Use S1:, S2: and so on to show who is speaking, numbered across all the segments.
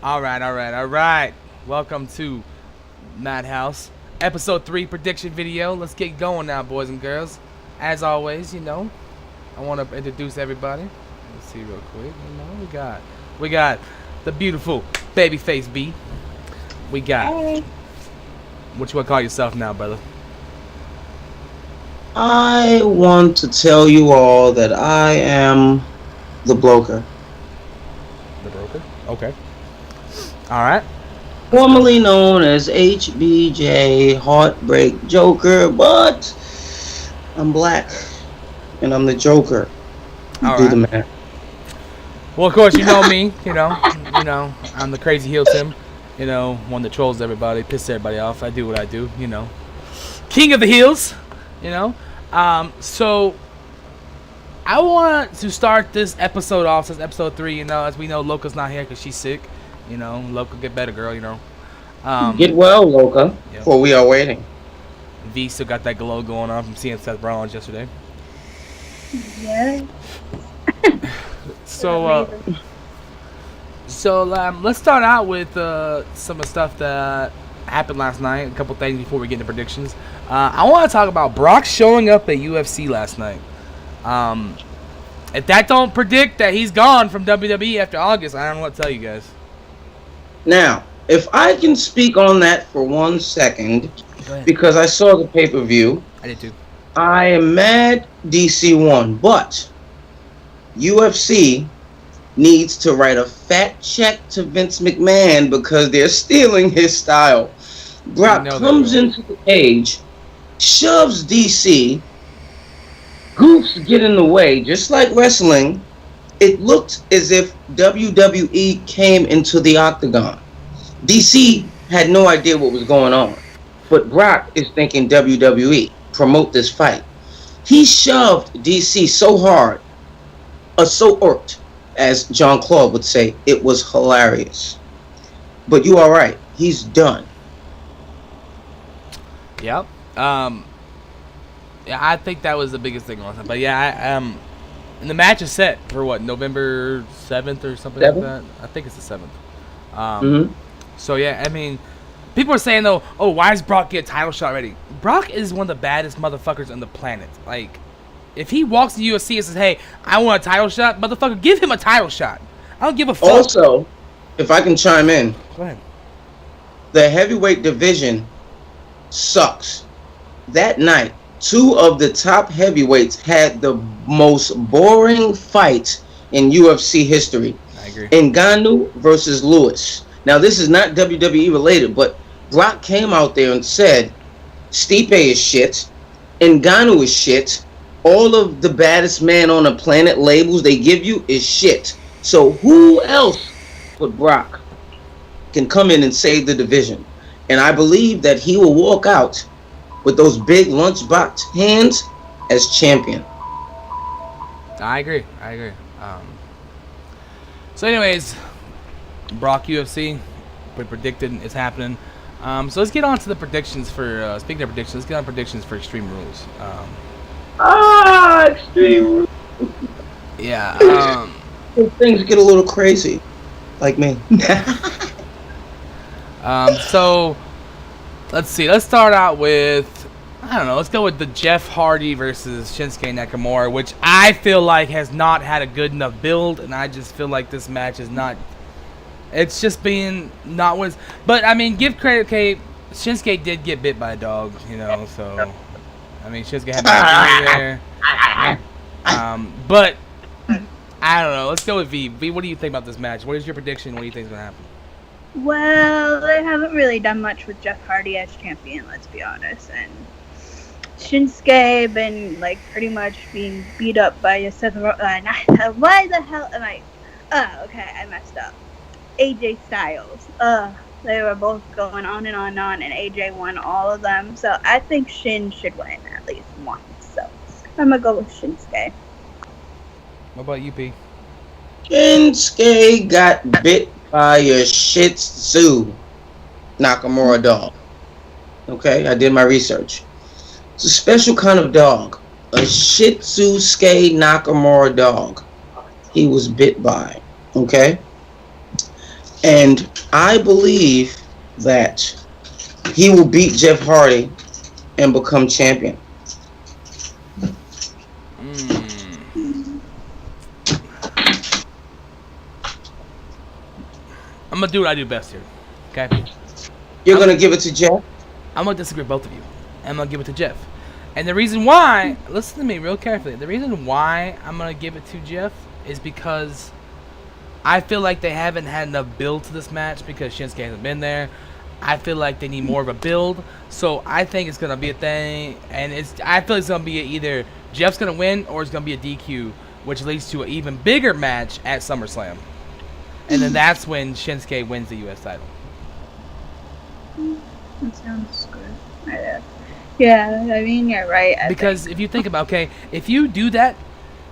S1: All right, all right, all right. Welcome to Madhouse, episode 3 prediction video. Let's get going now, boys and girls. As always, I want to introduce everybody. Let's see real quick. We got the beautiful babyface B. We got
S2: Hey.
S1: what you want to call yourself now, brother?
S3: I want to tell you all that I am the bloker,
S1: The broker. Okay. All right.
S3: formerly known as HBJ Heartbreak Joker, but I'm black and I'm the Joker.
S1: All
S3: Do the
S1: right.
S3: math.
S1: Well, of course, you know me. I'm the crazy heel Tim. One that trolls everybody, pisses everybody off. I do what I do. King of the heels. You know. So I want to start this episode off since episode 3. As we know, Loca's not here because she's sick. Loca, get better, girl.
S3: Get well, Loca,
S1: Yeah.
S3: for we are waiting.
S1: V still got that glow going on from seeing Seth Rollins yesterday.
S2: Yeah.
S1: So, let's start out with some of the stuff that happened last night. A couple things before we get into predictions. I want to talk about Brock showing up at UFC last night. If that don't predict that he's gone from WWE after August, I don't know what to tell you guys.
S3: Now, if I can speak on that for 1 second,
S1: Go ahead.
S3: because I saw the pay-per-view,
S1: I did too.
S3: I am mad DC won, but UFC needs to write a fat check to Vince McMahon because they're stealing his style. Brock
S1: know they
S3: comes
S1: will.
S3: into the cage, shoves DC, goofs get in the way, just like wrestling. It looked as if WWE came into the octagon. DC had no idea what was going on, but Brock is thinking WWE, promote this fight. He shoved DC so hard, so irked, as John Claude would say. It was hilarious. But you are right, he's done.
S1: Yep. Yeah, I think that was the biggest thing last time. But yeah, and the match is set for what, November 7th or something like that. I think it's the 7th.
S3: Mm-hmm.
S1: So yeah, I mean, people are saying though, oh, why does Brock get a title shot already? Brock is one of the baddest motherfuckers on the planet. Like, if he walks to UFC and says, hey, I want a title shot, motherfucker, give him a title shot. I don't give a fuck.
S3: Also, if I can chime in,
S1: Go ahead.
S3: the heavyweight division sucks. That night, 2 of the top heavyweights had the most boring fight in UFC history.
S1: I agree.
S3: Ngannou versus Lewis. Now, this is not WWE related, but Brock came out there and said, Stipe is shit, Ngannou is shit, all of the baddest man on the planet labels they give you is shit. So who else but Brock can come in and save the division? And I believe that he will walk out with those big lunchbox hands as champion.
S1: I agree. So anyways, Brock UFC, we predicted it's happening. So let's get on to the predictions for, speaking of predictions, let's get on predictions for Extreme Rules.
S3: Extreme.
S1: Yeah,
S3: Things get a little crazy, like me.
S1: so let's see. Let's start out with, I don't know. Let's go with the Jeff Hardy versus Shinsuke Nakamura, which I feel like has not had a good enough build, and I just feel like this match is not. It's just being not what. But I mean, give credit. Okay, Shinsuke did get bit by a dog, So I mean, Shinsuke had an there. But I don't know. Let's go with V. V, what do you think about this match? What is your prediction? What do you think is gonna happen?
S2: Well, they haven't really done much with Jeff Hardy as champion, let's be honest. And Shinsuke been like pretty much being beat up by Seth Rollins. Why the hell am I? Okay, I messed up. AJ Styles. They were both going on and on and on, and AJ won all of them. So I think Shin should win at least once. So I'm gonna go with Shinsuke.
S1: What about you, P?
S3: Shinsuke got bit by a Shih Tzu Nakamura dog. Okay, I did my research. It's a special kind of dog. A Shih Nakamura dog. He was bit by. Okay? And I believe that he will beat Jeff Hardy and become champion.
S1: I'm gonna do what I do best here. Okay.
S3: You're gonna give it to Jeff?
S1: I'm gonna disagree with both of you. I'm gonna give it to Jeff. And the reason why, listen to me real carefully. The reason why I'm gonna give it to Jeff is because I feel like they haven't had enough build to this match because Shinsuke hasn't been there. I feel like they need more of a build. So I think it's gonna be a thing, and I feel it's gonna be either Jeff's gonna win or it's gonna be a DQ, which leads to an even bigger match at SummerSlam. And then that's when Shinsuke wins the U.S. title.
S2: That sounds good. Yeah, I mean, you're right.
S1: Because if you think about, okay, if you do that,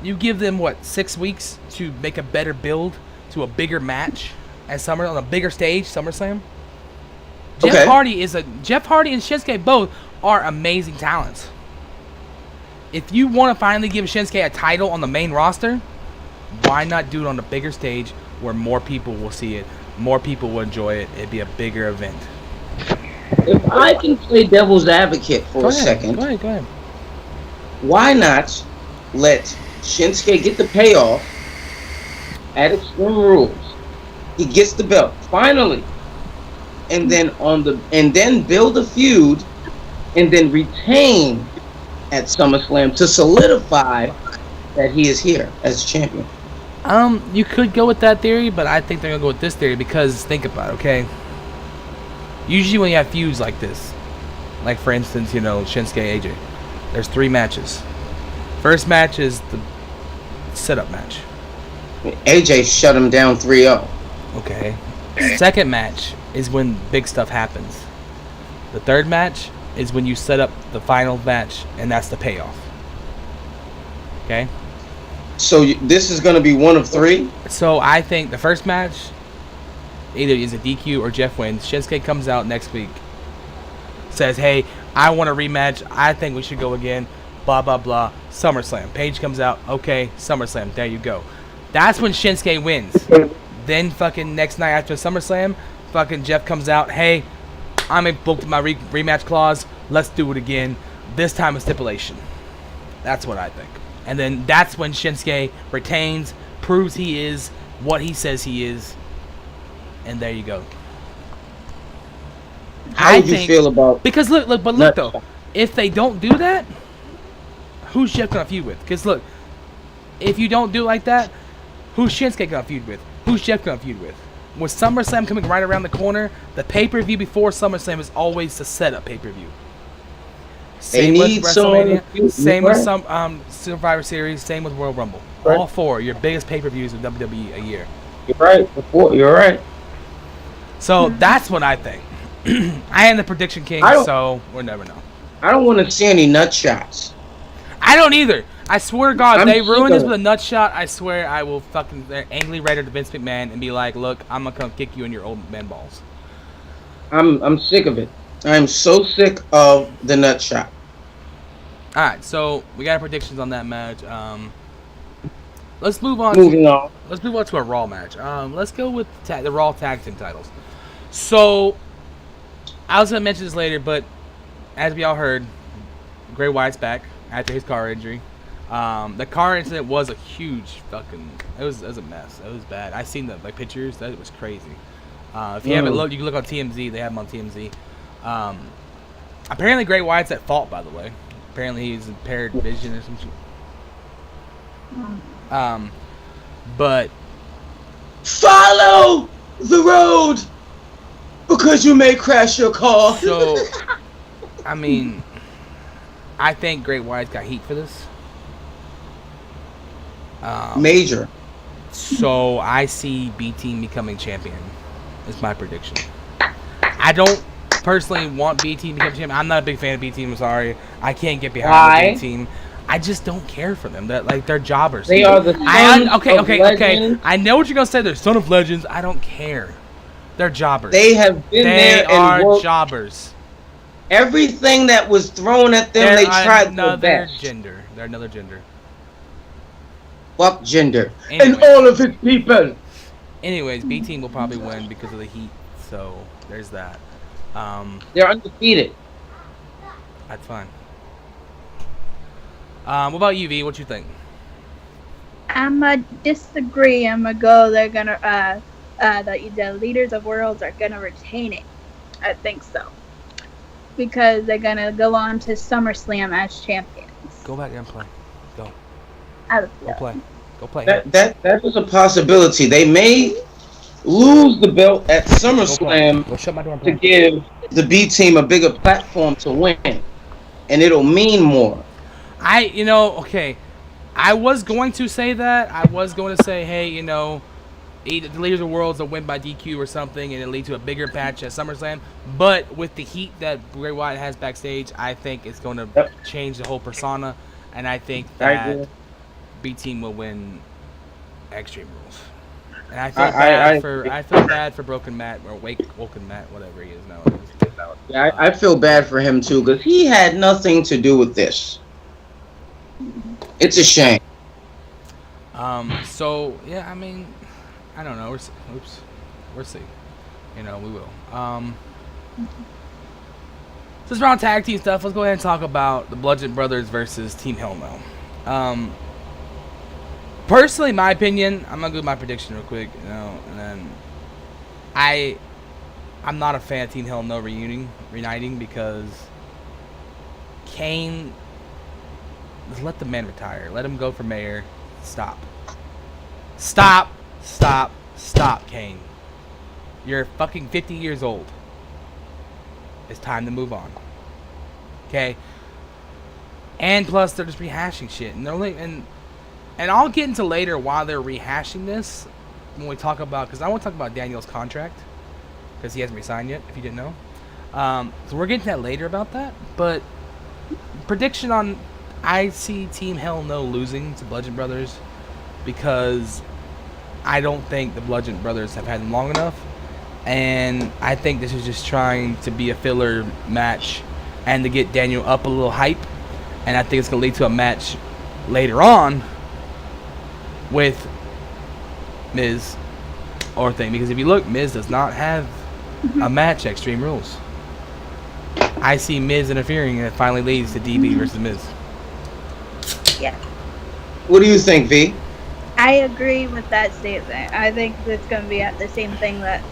S1: you give them, 6 weeks to make a better build to a bigger match at on a bigger stage, SummerSlam. Jeff Hardy and Shinsuke both are amazing talents. If you want to finally give Shinsuke a title on the main roster, why not do it on a bigger stage where more people will see it, more people will enjoy it, it'd be a bigger event.
S3: If I can play devil's advocate for a second,
S1: Go ahead.
S3: Why not let Shinsuke get the payoff at Extreme Rules? He gets the belt finally, and then build a feud, and then retain at SummerSlam to solidify that he is here as champion.
S1: You could go with that theory, but I think they're gonna go with this theory because think about it, okay? Usually when you have feuds like this, like for instance, Shinsuke AJ, there's 3 matches. First match is the setup match.
S3: AJ shut him down 3-0.
S1: Okay. Second match is when big stuff happens. The third match is when you set up the final match, and that's the payoff. Okay?
S3: So this is going to be one of 3?
S1: So I think the first match either is a DQ or Jeff wins. Shinsuke comes out next week, says, hey, I want a rematch. I think we should go again. Blah, blah, blah. SummerSlam. Paige comes out. Okay, SummerSlam. There you go. That's when Shinsuke wins. Then fucking next night after SummerSlam, fucking Jeff comes out. Hey, I'm booked my rematch clause. Let's do it again. This time a stipulation. That's what I think. And then that's when Shinsuke retains, proves he is what he says he is. And there you go.
S3: How would you feel about?
S1: Because look though, if they don't do that, who's Jeff gonna feud with? Because look, if you don't do it like that, who's Shinsuke gonna feud with? Who's Jeff gonna feud with? With SummerSlam coming right around the corner, the pay-per-view before SummerSlam is always the setup pay-per-view. Same with WrestleMania. Same with some Survivor Series. Same with Royal Rumble. Right. All 4 your biggest pay-per-views of WWE a year.
S3: You're right. You're right.
S1: So that's what I think. I am the prediction king, so we'll never know.
S3: I don't want to see any nut shots.
S1: I don't either. I swear to God, if they ruin this with a nut shot, I swear I will fucking angrily write it to Vince McMahon and be like, look, I'm going to come kick you in your old man balls.
S3: I'm sick of it. I'm so sick of the nut shot.
S1: Alright, so we got our predictions on that match. Let's move on. Let's move on to a Raw match. Let's go with the Raw Tag Team titles. So, I was going to mention this later, but as we all heard, Bray Wyatt's back after his car injury. The car incident was a huge fucking... It was a mess. It was bad. I seen the pictures. That was crazy. If you haven't looked, you can look on TMZ. They have them on TMZ. Apparently, Bray Wyatt's at fault, by the way. Apparently, he's impaired vision or some shit. But...
S3: Follow the road! Because you may crash your car.
S1: So, I mean... I think Bray Wyatt's got heat for this.
S3: Major.
S1: So I see B-Team becoming champion. Is my prediction. I don't personally want B-Team to become champion. I'm not a big fan of B-Team. I'm sorry. I can't get behind the B-Team. I just don't care for them. They're jobbers.
S3: They are the sons of legends.
S1: I know what you're gonna say. They're son of legends. I don't care. They're jobbers.
S3: They have been there and
S1: are
S3: worked.
S1: Jobbers.
S3: Everything that was thrown at them, they tried their best.
S1: They're another gender.
S3: Fuck gender.
S1: Anyway.
S3: And all of its people.
S1: Anyways, B team will probably win because of the heat. So there's that.
S3: They're undefeated.
S1: That's fine. What about you, V? What you think?
S2: I'ma disagree. I'ma go. They're gonna. The leaders of worlds are gonna retain it. I think so. Because they're gonna go on to SummerSlam as champions.
S1: Go back and play. Go.
S2: Go
S1: play. Go play.
S3: That was a possibility. They may lose the belt at SummerSlam
S1: Go shut my door and
S3: to
S1: play.
S3: give the B team a bigger platform to win, and it'll mean more.
S1: Okay. I was going to say that. I was going to say, hey, the Leaders of Worlds will win by DQ or something, and it'll lead to a bigger match at SummerSlam. But with the heat that Bray Wyatt has backstage, I think it's going to change the whole persona, and I think that B Team will win Extreme Rules. And I feel bad for Broken Matt or Woken Matt, whatever he is nowadays.
S3: Yeah, I feel bad for him too because he had nothing to do with this. It's a shame.
S1: So yeah, I mean, I don't know. We'll see. We will. Since we're on tag team stuff, let's go ahead and talk about the Bludgeon Brothers versus Team Hell No. Personally, my opinion, I'm gonna go with my prediction real quick, and then I'm not a fan of Team Hell No reuniting because Kane. Just let the man retire. Let him go for mayor. Stop, Kane. You're fucking 50 years old. It's time to move on. Okay? And plus, they're just rehashing shit. And they're only, and I'll get into later why they're rehashing this when we talk about, because I want to talk about Daniel's contract, because he hasn't resigned yet, if you didn't know. So we're getting to that later about that. But prediction on, I see Team Hell No losing to Bludgeon Brothers because I don't think the Bludgeon Brothers have had them long enough. And I think this is just trying to be a filler match and to get Daniel up a little hype. And I think it's going to lead to a match later on with Miz or thing. Because if you look, Miz does not have a match at Extreme Rules. I see Miz interfering and it finally leads to DB versus Miz.
S2: Yeah.
S3: What do you think, V?
S2: I agree with that statement. I think it's going to be the same thing the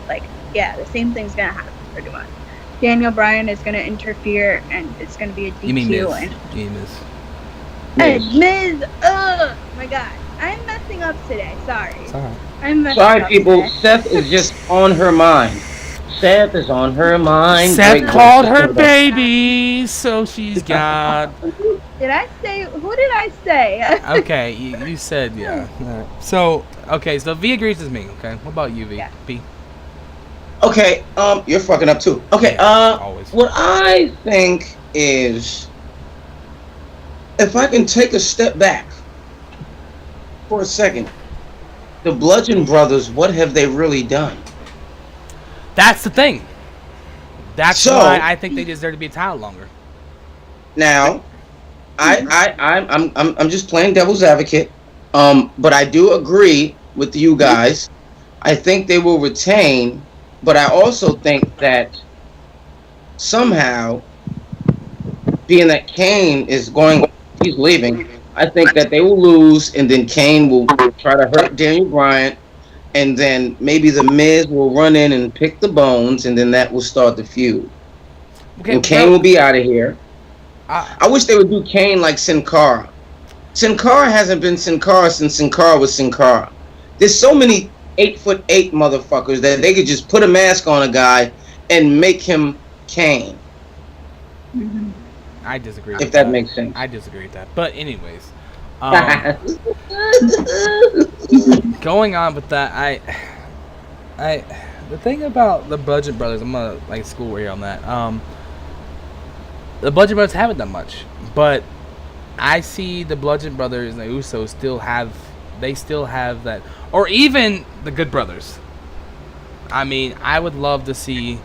S2: same thing's going to happen pretty much. Daniel Bryan is going to interfere, and it's going to be a DQ.
S1: You mean Miz?
S2: And
S1: You mean Miz?
S2: Hey, Miz! Oh my God, I'm messing up today. Sorry.
S1: Sorry.
S2: I'm messing
S3: Sorry,
S2: up
S3: people.
S2: today.
S3: Seth is just on her mind. Seth is on her mind.
S1: Seth called her baby, so she's got.
S2: Did I say? Who did I say?
S1: Okay, you said yeah. Right. So V agrees with me. Okay, what about you, V?
S2: Yeah.
S1: B.
S3: Okay, you're fucking up too. Okay,
S1: always.
S3: What I think is, if I can take a step back for a second, the Bludgeon Brothers, what have they really done?
S1: That's the thing. That's why I think they deserve to be a title longer.
S3: Now, I'm just playing devil's advocate, but I do agree with you guys. I think they will retain, but I also think that somehow, being that Kane he's leaving, I think that they will lose, and then Kane will try to hurt Daniel Bryan, and then maybe the Miz will run in and pick the bones, and then that will start the feud. Okay, and Kane will be out of here. I wish they would do Kane like Sin Cara. Sin Cara hasn't been Sin Cara since Sin Cara was Sin Cara. There's so many 8'8" motherfuckers that they could just put a mask on a guy and make him Kane.
S2: Mm-hmm.
S1: I disagree.
S3: If that makes sense.
S1: I disagree with that. But anyways, going on with that, the thing about the Bludgeon Brothers, I'm gonna school here on that. The Bludgeon Brothers haven't done much, but I see the Bludgeon Brothers and the Usos still have that, or even the Good Brothers. I mean, I would love to see.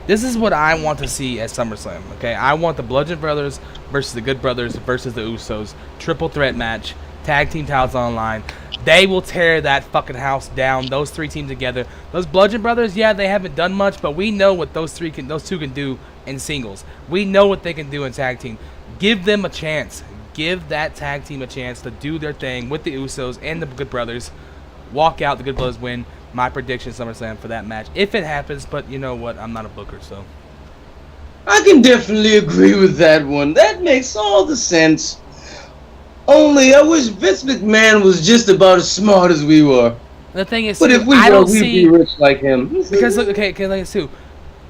S1: This is what I want to see at SummerSlam. Okay, I want the Bludgeon Brothers versus the Good Brothers versus the Usos, triple threat match, tag team titles online. They will tear that fucking house down. Those three teams together. Those Bludgeon Brothers, yeah, they haven't done much, but we know what those two can do in singles. We know what they can do in tag team. Give them a chance. Give that tag team a chance to do their thing with the Usos and the Good Brothers. Walk out, the Good Brothers win. My prediction SummerSlam for that match, if it happens. But you know what? I'm not a booker, so.
S3: I can definitely agree with that one. That makes all the sense. Only I wish Vince McMahon was just about as smart as we were.
S1: The thing is,
S3: but if we
S1: I
S3: were,
S1: don't
S3: we'd
S1: see
S3: be rich like him.
S1: because look, okay, like too.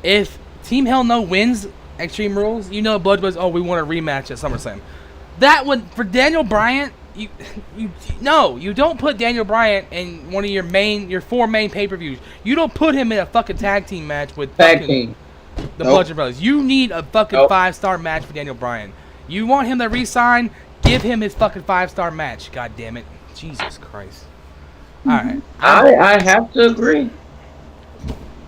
S1: If Team Hell No wins Extreme Rules, you know Blood was we want a rematch at SummerSlam. That would for Daniel Bryan. You don't put Daniel Bryan in one of your 4 main pay-per-views. You don't put him in a fucking tag team match with the Bludgeon Brothers. You need a fucking 5-star match for Daniel Bryan. You want him to re-sign? Give him his fucking 5-star match. God damn it. Jesus Christ. Alright.
S3: I have to agree.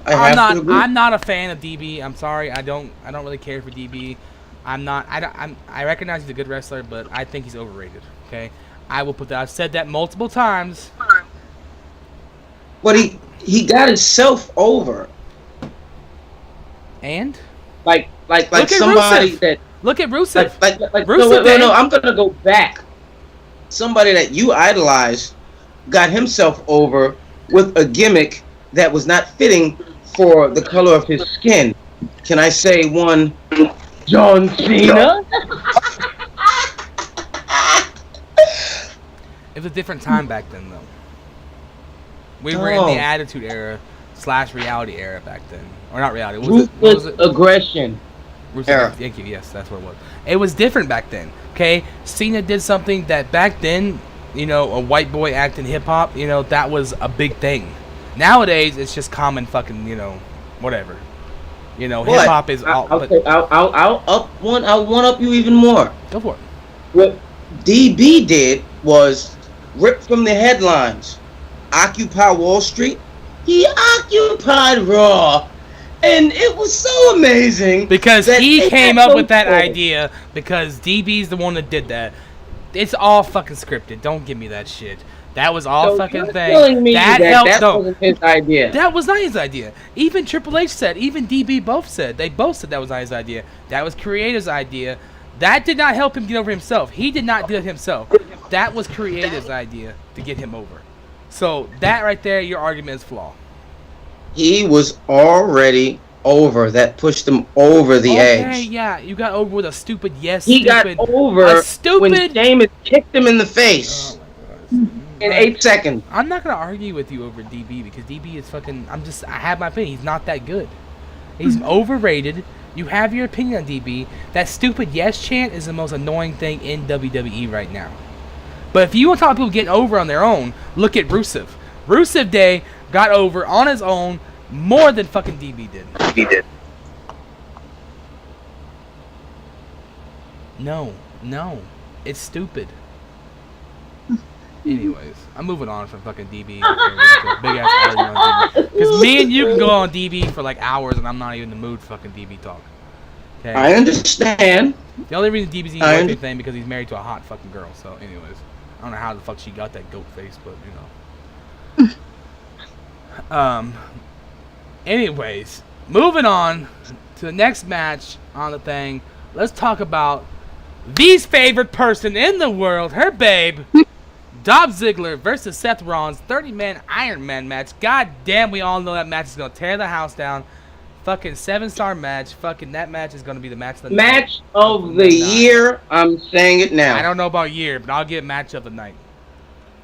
S1: I'm not a fan of DB. I'm sorry. I don't really care for DB. I recognize he's a good wrestler, but I think he's overrated. Okay? I will put that. I've said that multiple times.
S3: But he got himself over.
S1: And?
S3: Like somebody
S1: Rusev.
S3: that
S1: Look at Rusev.
S3: Like
S1: Rusev
S3: no, I'm gonna go back. Somebody that you idolized got himself over with a gimmick that was not fitting for the color of his skin. Can I say one? John Cena.
S1: It was a different time back then, though. We were in the Attitude Era / reality era back then, or not reality. What was it?
S3: Aggression.
S1: Era. Thank you. Yes, that's what it was. It was different back then. Okay, Cena did something that back then, a white boy acting hip hop, that was a big thing. Nowadays, it's just common fucking, whatever. Hip hop is all.
S3: I'll one up you even more.
S1: Go for it.
S3: What DB did was rip from the headlines. Occupy Wall Street. He occupied Raw. And it was so amazing.
S1: Because he came up with that idea. Because DB's the one that did that. It's all fucking scripted. Don't give me that shit. That was all fucking thing.
S3: That wasn't his idea.
S1: That was not his idea. Even Triple H said, even DB both said. They both said that was not his idea. That was Creator's idea. That did not help him get over himself. He did not do it himself. That was Creator's idea to get him over. So that right there, your argument is flawed.
S3: He was already over. That pushed him over the edge.
S1: Okay, yeah, you got over with a stupid yes.
S3: He got over when Sheamus kicked him in the face.
S1: Oh my God.
S3: In 8 seconds.
S1: I'm not gonna argue with you over DB because DB is fucking. I have my opinion. He's not that good. He's overrated. You have your opinion on DB. That stupid yes chant is the most annoying thing in WWE right now. But if you want to talk about people getting over on their own, look at Rusev. Rusev Day got over on his own more than fucking DB did.
S3: He did.
S1: No. It's stupid. Anyways, I'm moving on from fucking DB. Big ass argument on DB. Because me and you can go on DB for like hours and I'm not even in the mood for fucking DB talk. Okay?
S3: I understand.
S1: The only reason DB's even worth anything because he's married to a hot fucking girl. So, anyways, I don't know how the fuck she got that goat face, but Anyways, moving on to the next match on the thing. Let's talk about V's favorite person in the world, her babe, Dolph Ziggler versus Seth Rollins, 30-man Iron Man match. God damn, we all know that match is going to tear the house down. Fucking 7-star match. Fucking that match is going to be the match of the night.
S3: Match of the year. I'm saying it now.
S1: I don't know about year, but I'll get match of the night.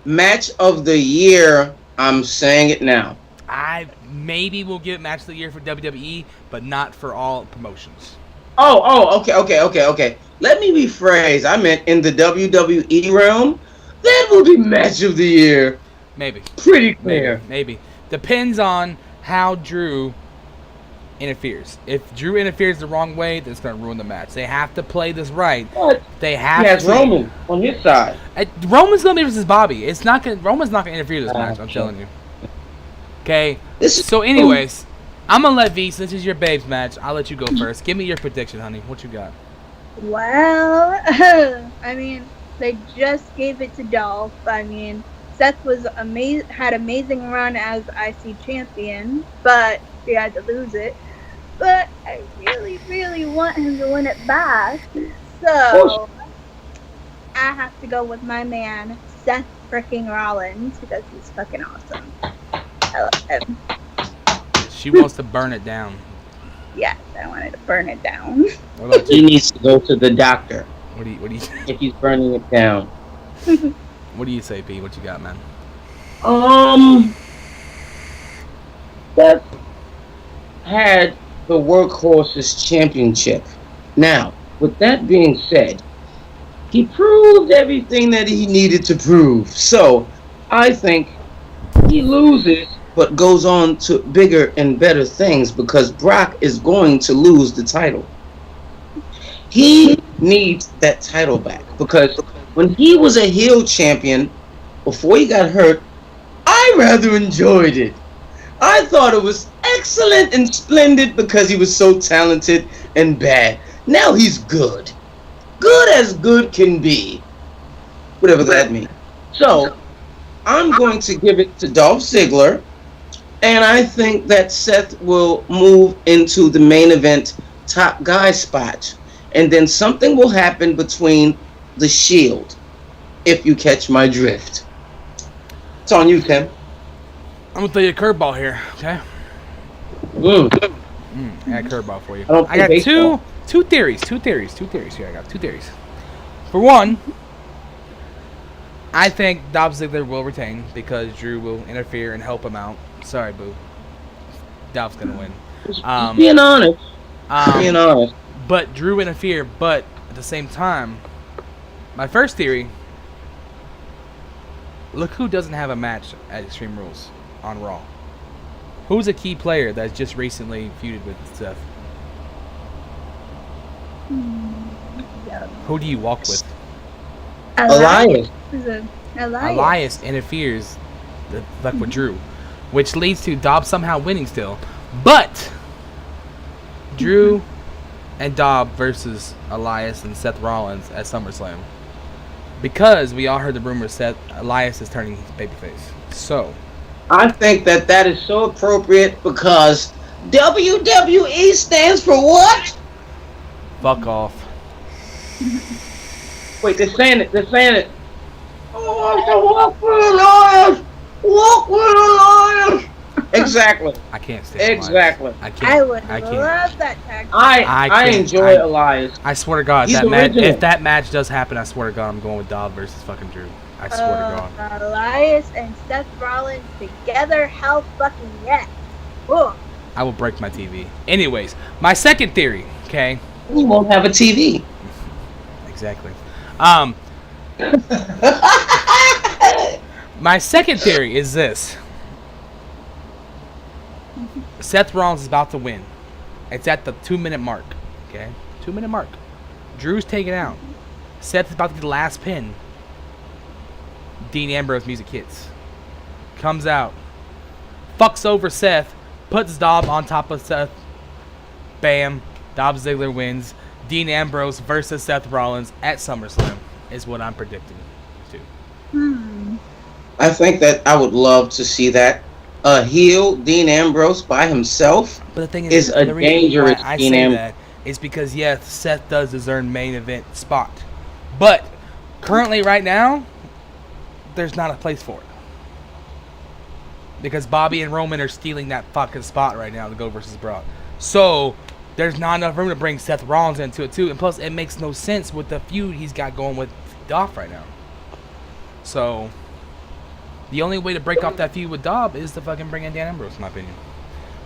S3: Match of the year. I'm saying it now.
S1: I maybe will give it match of the year for WWE, but not for all promotions.
S3: Okay. Let me rephrase. I meant in the WWE realm, that will be match of the year.
S1: Maybe.
S3: Pretty clear.
S1: Maybe. Depends on how Drew interferes. If Drew interferes the wrong way, that's going to ruin the match. They have to play this right.
S3: But
S1: they have
S3: to. Roman on his side.
S1: Roman's going to be versus Bobby. Roman's not going to interfere in this match, I'm telling you. Okay? So anyways, I'm going to let V, since it's your babes match, I'll let you go first. Give me your prediction, honey. What you got?
S2: Well, I mean, they just gave it to Dolph. I mean, Seth was had amazing run as IC champion, but he had to lose it. But I really, really want him to win it back. So I have to go with my man, Seth freaking Rollins, because he's fucking awesome. I love him.
S1: She wants to burn it down.
S2: Yes, I wanted to burn it down.
S1: What about
S3: He
S1: you?
S3: needs to go to the doctor
S1: What do you
S3: if he's burning it down.
S1: what do you say, P? What you got, man?
S3: Seth had the Workhorses Championship. Now, with that being said, he proved everything that he needed to prove. So, I think he loses, but goes on to bigger and better things because Brock is going to lose the title. He needs that title back because when he was a heel champion, before he got hurt, I rather enjoyed it. I thought it was excellent and splendid because he was so talented and bad. Now he's good. Good as good can be. Whatever that means. So, I'm going to give it to Dolph Ziggler. And I think that Seth will move into the main event top guy spot. And then something will happen between the Shield. If you catch my drift. It's on you, Tim.
S1: I'm gonna throw you a curveball here, okay? I got a curveball for you.
S3: I
S1: got
S3: play baseball.
S1: two theories here. I got two theories. For one, I think Dolph Ziggler will retain because Drew will interfere and help him out. Sorry, boo. Dolph's gonna win.
S3: Just being honest. Being honest.
S1: But Drew interfere. But at the same time, my first theory. Look who doesn't have a match at Extreme Rules on Raw. Who's a key player that's just recently feuded with Seth? Who do you walk with?
S3: Elias.
S1: Elias interferes with Drew, which leads to Dobb somehow winning still. But Drew and Dobb versus Elias and Seth Rollins at SummerSlam. Because we all heard the rumors that Elias is turning babyface. So
S3: I think that is so appropriate because WWE stands for what?
S1: fuck off.
S3: Wait, they're saying it. Oh, I want to walk with Elias. Walk with Elias. Exactly.
S1: I can't stand
S3: Exactly.
S1: Elias. I can't.
S2: I would
S1: I can't.
S2: love that tag.
S3: I
S1: can't-
S3: enjoy Elias.
S1: I swear to God,
S3: He's
S1: that match.
S3: original.
S1: If that match does happen, I swear to God, I'm going with Dobb versus fucking Drew. I swear to God.
S2: Elias and Seth Rollins together, hell fucking yes. Whoa.
S1: I will break my TV. Anyways, my second theory. Okay.
S3: He won't have a TV.
S1: Exactly. My second theory is this. Seth Rollins is about to win. It's at the 2-minute mark. Okay? 2-minute mark. Drew's taken out. Seth is about to get the last pin. Dean Ambrose music hits. Comes out. Fucks over Seth. Puts Dobb on top of Seth. Bam. Dolph Ziggler wins. Dean Ambrose versus Seth Rollins at SummerSlam is what I'm predicting too.
S3: I think that I would love to see that. A heel Dean Ambrose by himself
S1: But the thing
S3: is a
S1: the reason
S3: dangerous
S1: why I
S3: Dean
S1: say
S3: Ambrose.
S1: that is because yes, Seth does deserve main event spot, but currently right now, there's not a place for it because Bobby and Roman are stealing that fucking spot right now to go versus Brock. So there's not enough room to bring Seth Rollins into it too, and plus it makes no sense with the feud he's got going with Dolph right now. So the only way to break off that feud with Dobb is to fucking bring in Dan Ambrose, in my opinion.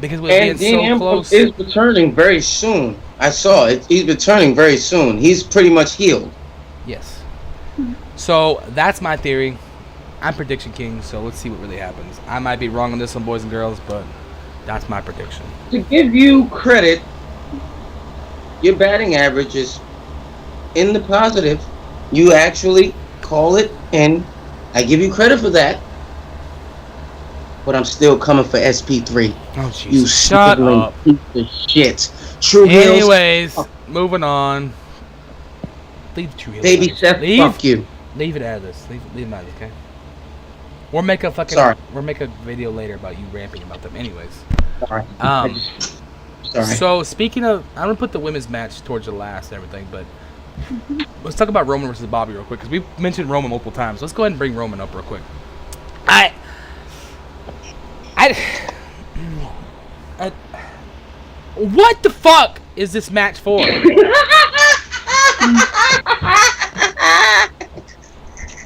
S1: Because with
S3: And
S1: being
S3: Dean
S1: so
S3: Ambrose
S1: close,
S3: is returning very soon. I saw it. He's returning very soon. He's pretty much healed.
S1: yes. So that's my theory. I'm prediction king, so let's see what really happens. I might be wrong on this one, boys and girls, but that's my prediction.
S3: To give you credit, your batting average is in the positive. You actually call it, and I give you credit for that. But I'm still coming for SP3.
S1: Oh,
S3: You
S1: jeez. Shut
S3: sniveling
S1: up.
S3: piece of shit. True Heels,
S1: Anyways, moving on. Leave True Heels.
S3: baby
S1: out.
S3: Seth,
S1: Leave.
S3: fuck you.
S1: Leave it out of this. Leave it out of this, okay? We'll make a fucking.
S3: Sorry.
S1: We'll make a video later about you ramping about them. Anyways.
S3: Sorry. Sorry.
S1: So speaking of, I'm gonna put the women's match towards the last and everything, but let's talk about Roman versus Bobby real quick because we mentioned Roman multiple times. Let's go ahead and bring Roman up real quick. What the fuck is this match for?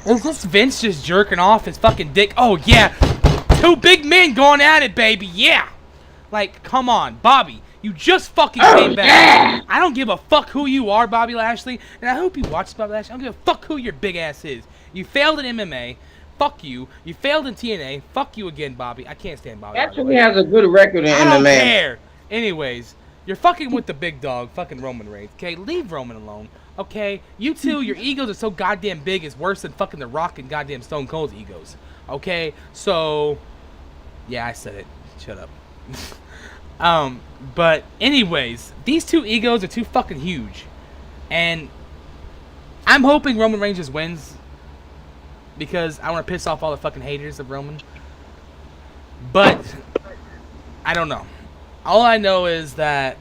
S1: Is this Vince just jerking off his fucking dick? Oh yeah, 2 big men going at it, baby. Yeah. Like, come on, Bobby. You just fucking came back.
S3: Yeah.
S1: I don't give a fuck who you are, Bobby Lashley. And I hope you watch Bobby Lashley. I don't give a fuck who your big ass is. You failed in MMA. Fuck you. You failed in TNA. Fuck you again, Bobby. I can't stand Bobby.
S3: Actually has a good record in
S1: I don't
S3: MMA.
S1: care. Anyways, you're fucking with the big dog, fucking Roman Reigns. Okay, leave Roman alone. Okay, you two, your egos are so goddamn big, it's worse than fucking The Rock and goddamn Stone Cold's egos. Okay, so yeah, I said it. Shut up. But anyways, these two egos are too fucking huge, and I'm hoping Roman Reigns just wins because I want to piss off all the fucking haters of Roman. But I don't know. All I know is that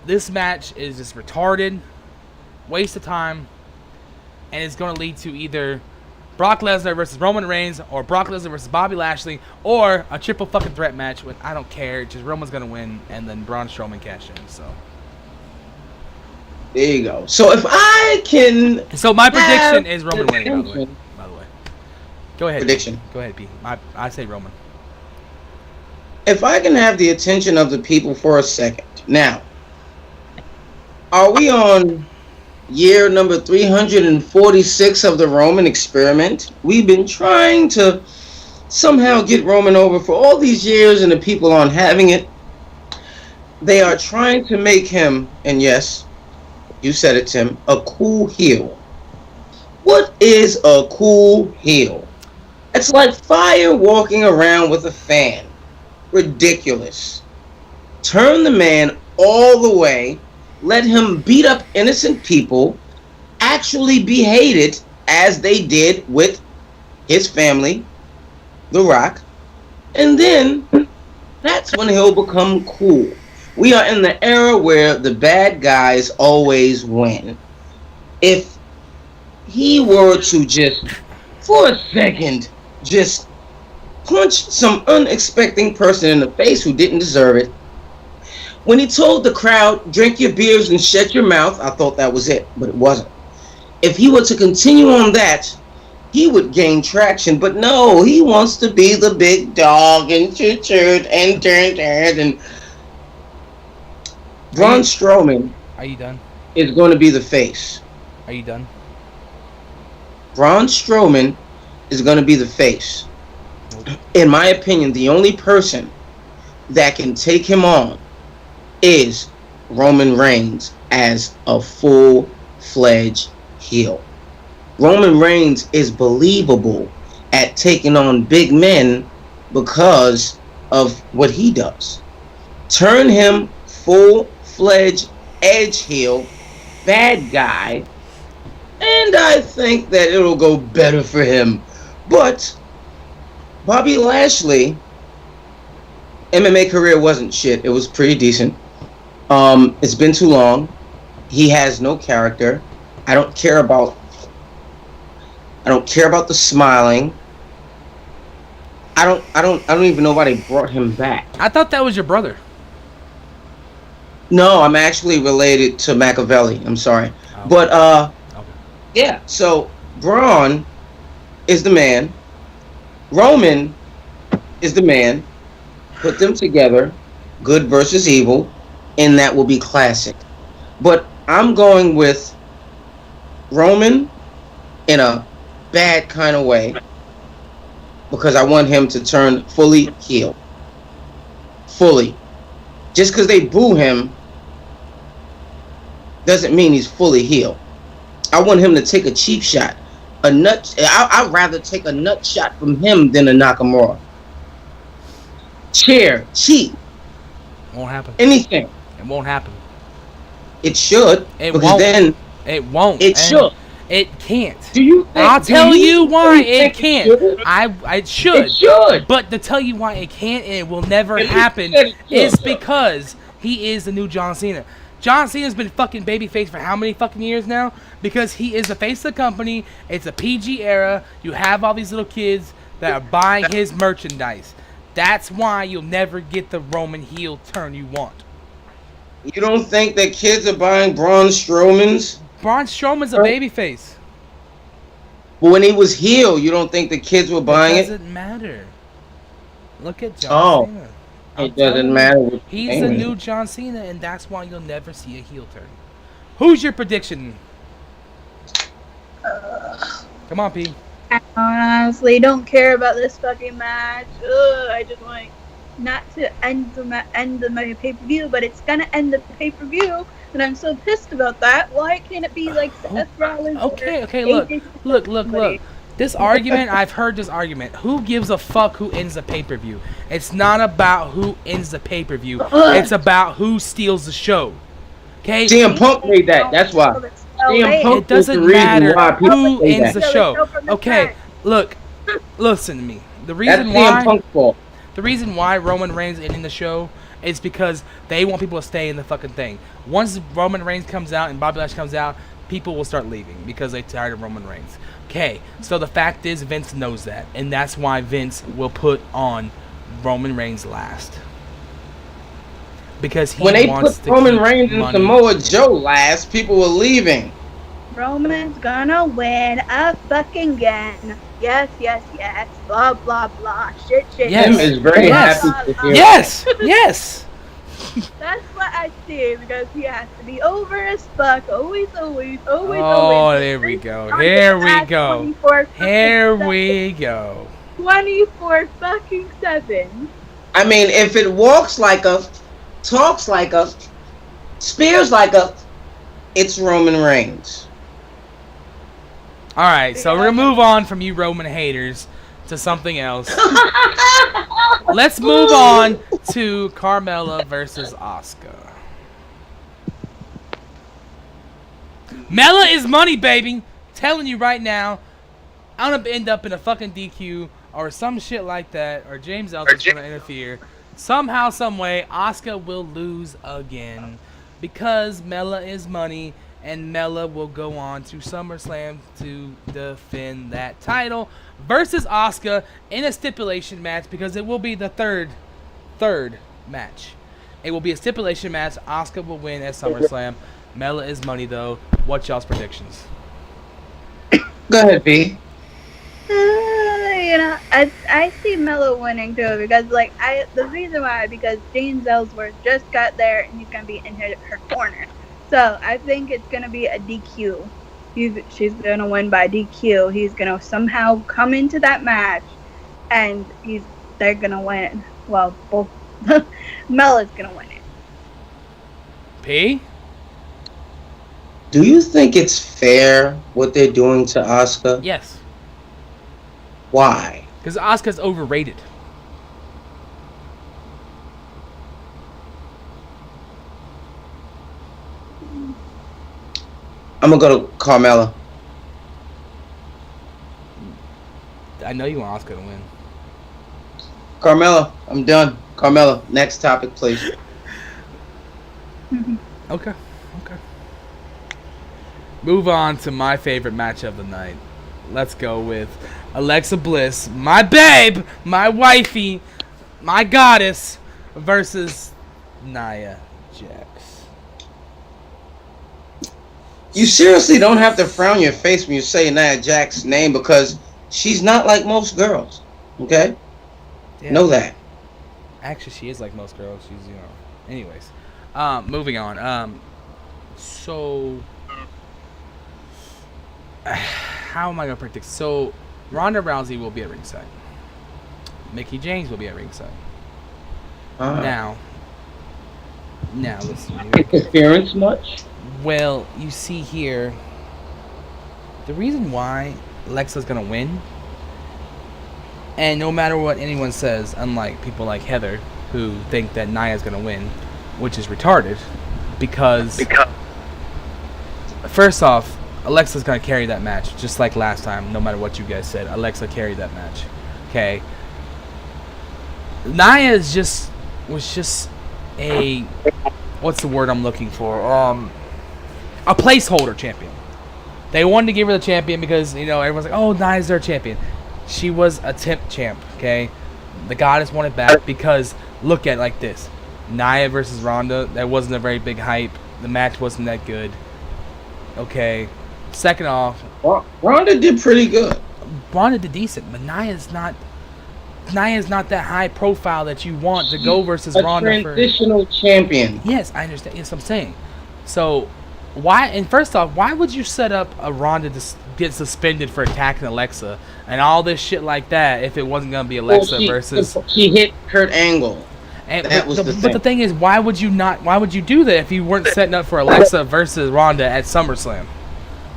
S1: this match is just retarded, waste of time, and it's going to lead to either Brock Lesnar versus Roman Reigns or Brock Lesnar versus Bobby Lashley or a triple fucking threat match. When I don't care, just Roman's going to win and then Braun Strowman cash in. So
S3: there you go. So if I can,
S1: so my prediction is Roman winning. By the way, go ahead.
S3: Prediction.
S1: Go ahead, P. I say Roman.
S3: If I can have the attention of the people for a second. Now, are we on year number 346 of the Roman experiment? We've been trying to somehow get Roman over for all these years, and the people aren't having it. They are trying to make him, and yes, you said it, Tim, a cool heel. What is a cool heel? It's like fire walking around with a fan. Ridiculous. Turn the man all the way, let him beat up innocent people, actually be hated as they did with his family, The Rock, and then that's when he'll become cool. We are in the era where the bad guys always win. If he were to just, for a second, just punch some unexpected person in the face who didn't deserve it. When he told the crowd, drink your beers and shut your mouth, I thought that was it, but it wasn't. If he were to continue on that, he would gain traction, but no, he wants to be the big dog and choo-choo and turn and Braun Strowman
S1: Are you done?
S3: is going to be the face.
S1: Are you done?
S3: Braun Strowman is going to be the face. In my opinion, the only person that can take him on is Roman Reigns as a full-fledged heel. Roman Reigns is believable at taking on big men because of what he does. Turn him full-fledged edge heel, bad guy, and I think that it'll go better for him. But Bobby Lashley, MMA career wasn't shit. It was pretty decent. It's been too long. He has no character. I don't care about the smiling. I don't even know why they brought him back.
S1: I thought that was your brother.
S3: No, I'm actually related to Machiavelli. I'm sorry.
S1: Oh.
S3: But
S1: Okay.
S3: yeah, so Braun is the man. Roman is the man. Put them together, good versus evil, and that will be classic. But I'm going with Roman in a bad kind of way because I want him to turn fully heel. Fully. Just because they boo him doesn't mean he's fully heel. I want him to take a cheap shot. I'd rather take a nut shot from him than a Nakamura. Chair, cheap,
S1: Won't happen.
S3: anything.
S1: It won't happen.
S3: It should.
S1: It
S3: because
S1: won't.
S3: then
S1: It won't.
S3: it should.
S1: It can't.
S3: Do you think,
S1: I'll tell you why it
S3: think
S1: can't. It should.
S3: It should.
S1: But to tell you why it can't and it will never
S3: And you
S1: happen
S3: said it should.
S1: is because he is the new John Cena. John Cena's been fucking babyface for how many fucking years now? Because he is the face of the company. It's a PG era. You have all these little kids that are buying his merchandise. That's why you'll never get the Roman heel turn you want.
S3: You don't think that kids are buying Braun Strowman's?
S1: Braun Strowman's a babyface.
S3: But when he was heel, you don't think the kids were buying
S1: It
S3: it?
S1: doesn't matter. Look at John Cena.
S3: It doesn't matter. What
S1: He's the new John Cena, and that's why you'll never see a heel turn. Who's your prediction? Come on, P.
S2: I honestly don't care about this fucking match. I just want not to end the pay-per-view, but it's gonna end the pay-per-view, and I'm so pissed about that. Why can't it be like Seth Rollins?
S1: Okay, look. This argument, I've heard this argument. Who gives a fuck who ends the pay-per-view? It's not about who ends the pay-per-view. It's about who steals the show. Okay?
S3: CM Punk made that. That's why. CM Punk
S1: It doesn't
S3: was the reason
S1: matter
S3: why people
S1: who
S3: say
S1: ends
S3: that.
S1: the show. Okay, look, listen to me. The reason
S3: That's CM
S1: why
S3: Punk's fault.
S1: the reason why Roman Reigns ending the show is because they want people to stay in the fucking thing. Once Roman Reigns comes out and Bobby Lashley comes out, people will start leaving because they're tired of Roman Reigns. Okay, so the fact is Vince knows that, and that's why Vince will put on Roman Reigns last. Because he
S3: When they
S1: wants
S3: put
S1: to
S3: Roman
S1: keep
S3: Reigns and
S1: money.
S3: Samoa Joe last, people were leaving.
S2: Roman's gonna win a fucking again. Yes. Blah blah blah. Shit.
S1: Yes.
S3: Tim is very
S1: Yes.
S3: happy to hear
S1: Yes.
S2: That's what I see, because he has to be over as fuck. Always.
S1: Oh, there we go.
S2: On
S1: Here
S2: the
S1: we
S2: last
S1: go.
S2: 24
S1: Here
S2: fucking
S1: we go.
S2: 24 fucking 7.
S3: I mean, if it walks like a, talks like a, spears like a, it's Roman Reigns.
S1: All right, so we're gonna move on from you Roman haters to something else. Let's move on to Carmella versus Asuka. Mella is money, baby. Telling you right now, I'm gonna end up in a fucking DQ or some shit like that, or James Ellsworth's gonna interfere. Somehow, some way, Asuka will lose again because Mella is money. And Mella will go on to SummerSlam to defend that title versus Asuka in a stipulation match, because it will be the third match. It will be a stipulation match. Asuka will win at SummerSlam. Mella is money, though. What's y'all's predictions?
S3: Go ahead, B.
S2: I see Mella winning too, because the reason why, because James Ellsworth just got there and he's gonna be in her corner. So I think it's gonna be a DQ. She's gonna win by DQ. He's gonna somehow come into that match, and they're gonna win. Well, both Mella's gonna win it.
S1: P?
S3: Do you think it's fair what they're doing to Asuka?
S1: Yes.
S3: Why?
S1: Because Asuka's overrated.
S3: I'm gonna go to Carmella.
S1: I know you want Asuka to win.
S3: Carmella, I'm done. Carmella, next topic, please.
S1: Okay. Move on to my favorite match of the night. Let's go with Alexa Bliss, my babe, my wifey, my goddess, versus Nia Jax.
S3: You seriously don't have to frown your face when you say Nia Jax's name, because she's not like most girls. Okay?
S1: Yeah.
S3: Know that.
S1: Actually, she is like most girls. She's, Anyways. Moving on. So... how am I going to predict? So, Ronda Rousey will be at ringside. Mickie James will be at ringside. Now, listen.
S3: Interference much?
S1: Well, you see here, the reason why Alexa's going to win, and no matter what anyone says, unlike people like Heather, who think that Nia's going to win, which is retarded, because first off, Alexa's going to carry that match, just like last time, no matter what you guys said. Alexa carried that match. Okay. Nia was just a, what's the word I'm looking for? A placeholder champion. They wanted to give her the champion because, everyone's like, oh, Nia's their champion. She was a temp champ, okay? The Goddess wanted back because, look at it like this. Nia versus Ronda, that wasn't a very big hype. The match wasn't that good. Okay. Second off,
S3: Ronda did pretty good.
S1: Ronda did decent, but Nia's not that high profile that you want to go versus Ronda for
S3: a transitional champion.
S1: Yes, I understand. Yes, I'm saying. So, first off, why would you set up a Ronda to get suspended for attacking Alexa and all this shit like that if it wasn't going to be Alexa versus...
S3: She hit Kurt Angle.
S1: But the thing is, why would you do that if you weren't setting up for Alexa versus Ronda at SummerSlam?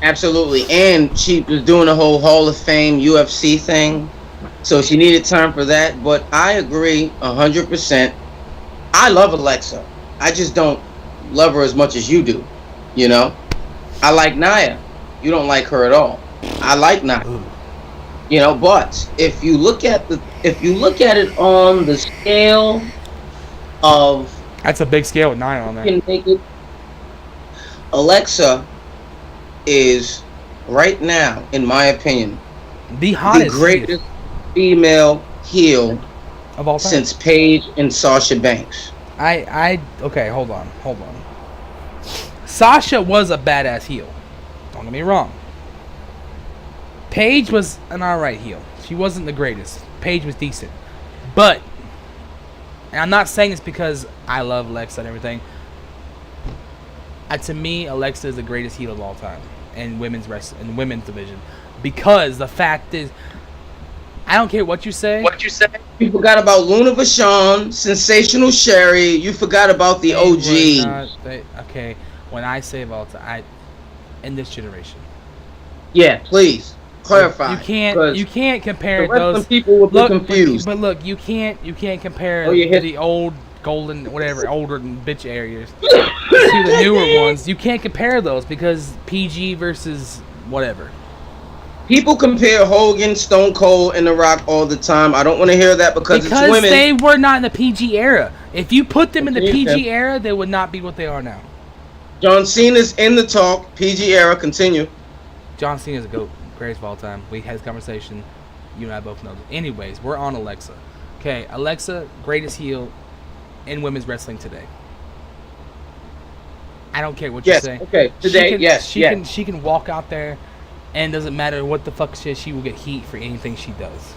S3: Absolutely. And she was doing the whole Hall of Fame UFC thing. So she needed time for that. But I agree 100%. I love Alexa. I just don't love her as much as you do. I like Nia. You don't like her at all. I like Nia. But if you look at it on the scale of,
S1: that's a big scale with Nia on there.
S3: Alexa is right now, in my opinion,
S1: the
S3: greatest female heel
S1: of all time
S3: since Paige and Sasha Banks.
S1: Okay, hold on. Sasha was a badass heel. Don't get me wrong. Paige was an alright heel. She wasn't the greatest. Paige was decent. But, and I'm not saying it's because I love Alexa and everything. To me, Alexa is the greatest heel of all time in women's division. Because the fact is, I don't care what you say.
S3: You forgot about Luna Vachon, Sensational Sherry. You forgot about the OGs.
S1: Okay, when I say of all time, in this generation.
S3: Yeah, please clarify.
S1: You can't compare
S3: the rest
S1: those.
S3: Of people will be confused.
S1: But look, you can't compare the old golden older bitch areas to the newer ones. You can't compare those because PG versus whatever.
S3: People compare Hogan, Stone Cold, and The Rock all the time. I don't want to hear that because it's women.
S1: They were not in the PG era. If you put them in the PG era, they would not be what they are now.
S3: John Cena's in the talk. PG era. Continue.
S1: John Cena's a GOAT. Greatest of all time. We had this conversation. You and I both know. Anyways, we're on Alexa. Okay, Alexa, greatest heel in women's wrestling today. I don't care what you say.
S3: Okay, today,
S1: She can walk out there, and doesn't matter what the fuck she is, she will get heat for anything she does.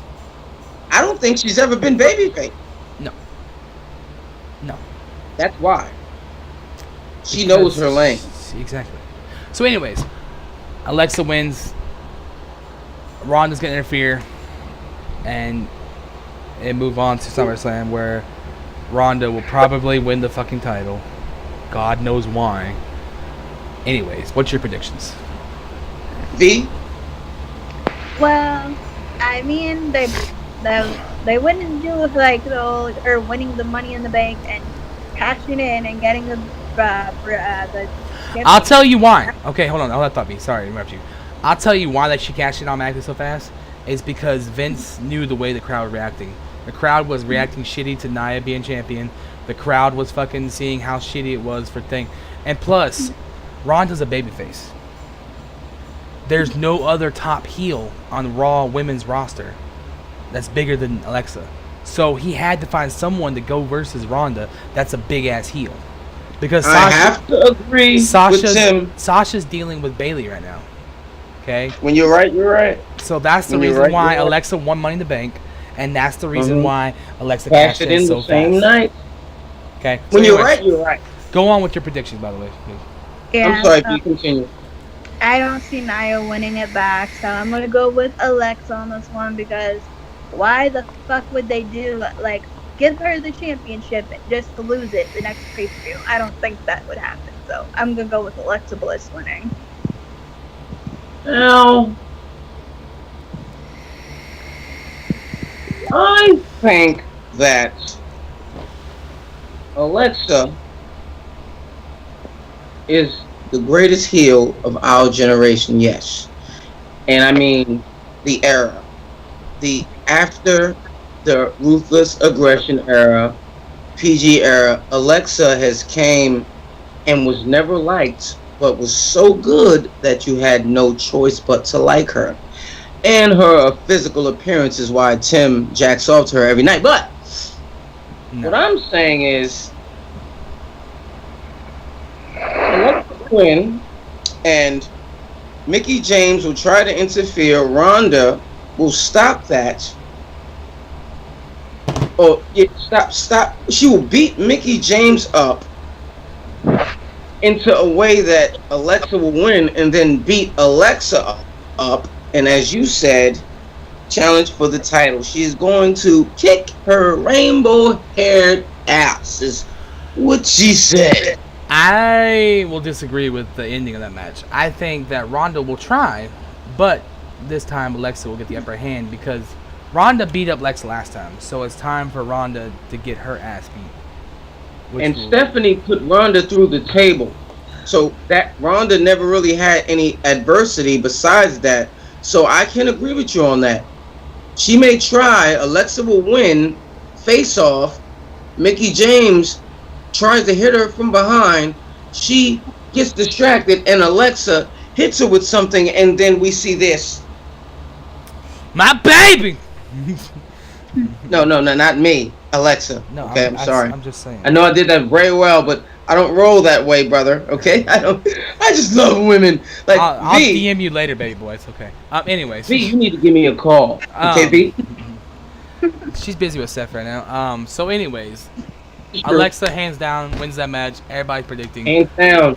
S3: I don't think she's ever been babyface.
S1: No.
S3: That's why. She knows her lane.
S1: Exactly. So anyways, Alexa wins. Ronda's going to interfere and move on to SummerSlam where Ronda will probably win the fucking title. God knows why. Anyways, what's your predictions?
S3: V?
S2: Well, I mean, they wouldn't do with like winning the Money in the Bank and cashing in and getting the
S1: I'll tell you why. Okay, hold on. I'll let that be. Sorry to interrupt you. I'll tell you why that she cashed in automatically so fast. Is because Vince knew the way the crowd was reacting. The crowd was reacting shitty to Nia being champion. The crowd was fucking seeing how shitty it was for thing. And plus, Ronda's a babyface. There's no other top heel on Raw women's roster that's bigger than Alexa. So he had to find someone to go versus Ronda that's a big ass heel. Because
S3: I have to agree with Tim.
S1: Sasha's dealing with Bayley right now. Okay?
S3: When you're right, you're right.
S1: So that's the reason why Alexa won Money in the Bank, and that's the reason why Alexa cashed in so fast.
S3: Same night.
S1: Okay.
S3: So when you're right, you're right.
S1: Go on with your predictions, by the way.
S2: Yeah,
S3: I'm sorry, you continue.
S2: I don't see Nia winning it back, so I'm gonna go with Alexa on this one because why the fuck would they give her the championship just to lose it the next pay-per-view? I don't think that would happen. So I'm gonna go with Alexa Bliss winning.
S3: Now, I think that Alexa is the greatest heel of our generation, yes. And I mean the era. The after the ruthless aggression era, PG era, Alexa has came and was never liked, but was so good that you had no choice but to like her. And her physical appearance is why Tim jacks off to her every night. But what I'm saying is, Alexa win, and Mickie James will try to interfere. Ronda will stop that. Or stop. She will beat Mickie James up into a way that Alexa will win, and then beat Alexa up. And as you said, challenge for the title. She is going to kick her rainbow-haired ass, is what she said.
S1: I will disagree with the ending of that match. I think that Ronda will try, but this time Alexa will get the upper hand because Ronda beat up Alexa last time. So it's time for Ronda to get her ass beat.
S3: And Stephanie put Ronda through the table. So that Ronda never really had any adversity besides that. So I can agree with you on that. She may try, Alexa will win, face off. Mickie James tries to hit her from behind. She gets distracted and Alexa hits her with something, and then we see this.
S1: My baby!
S3: No, not me. Alexa.
S1: No,
S3: okay, I'm sorry.
S1: I'm just saying.
S3: I know I did that very well, but I don't roll that way, brother. Okay, I just love women. Like
S1: I'll
S3: V,
S1: DM you later, baby boy. It's okay. Anyways,
S3: V, you need to give me a call. Okay, V.
S1: She's busy with Seth right now. So anyways,
S3: Sure.
S1: Alexa hands down wins that match. Everybody's predicting.
S3: Hands down.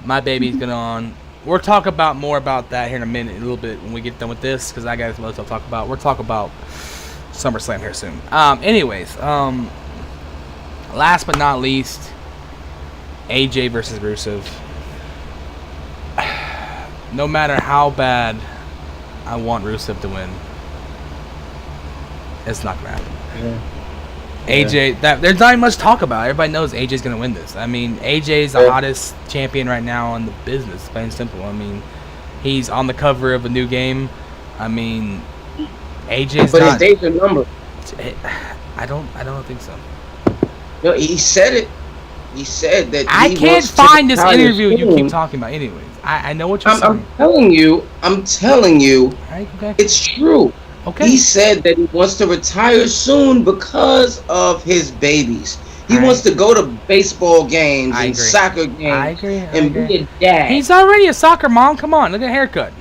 S1: My baby's gonna on. We'll talk about more about that here in a minute, a little bit when we get done with this, because I got some other stuff to talk about. We'll talk about SummerSlam here soon. Anyways, last but not least, AJ versus Rusev. No matter how bad I want Rusev to win, it's not gonna happen.
S3: Yeah.
S1: AJ, there's not even much to talk about. Everybody knows AJ's gonna win this. I mean, AJ's the hottest champion right now in the business, plain and simple. I mean, he's on the cover of a new game. I mean, AJ's
S3: but
S1: not.
S3: his days are numbered.
S1: I don't think so.
S3: No, he said it. He said that
S1: I
S3: he
S1: can't
S3: wants to
S1: find this
S3: retire
S1: interview you
S3: soon.
S1: keep talking about. Anyways, I know what you're saying.
S3: I'm telling you.
S1: All right, okay.
S3: It's true.
S1: Okay.
S3: He said that he wants to retire soon because of his babies. He wants to go to baseball games and soccer games and be a dad.
S1: He's already a soccer mom. Come on, look at haircut.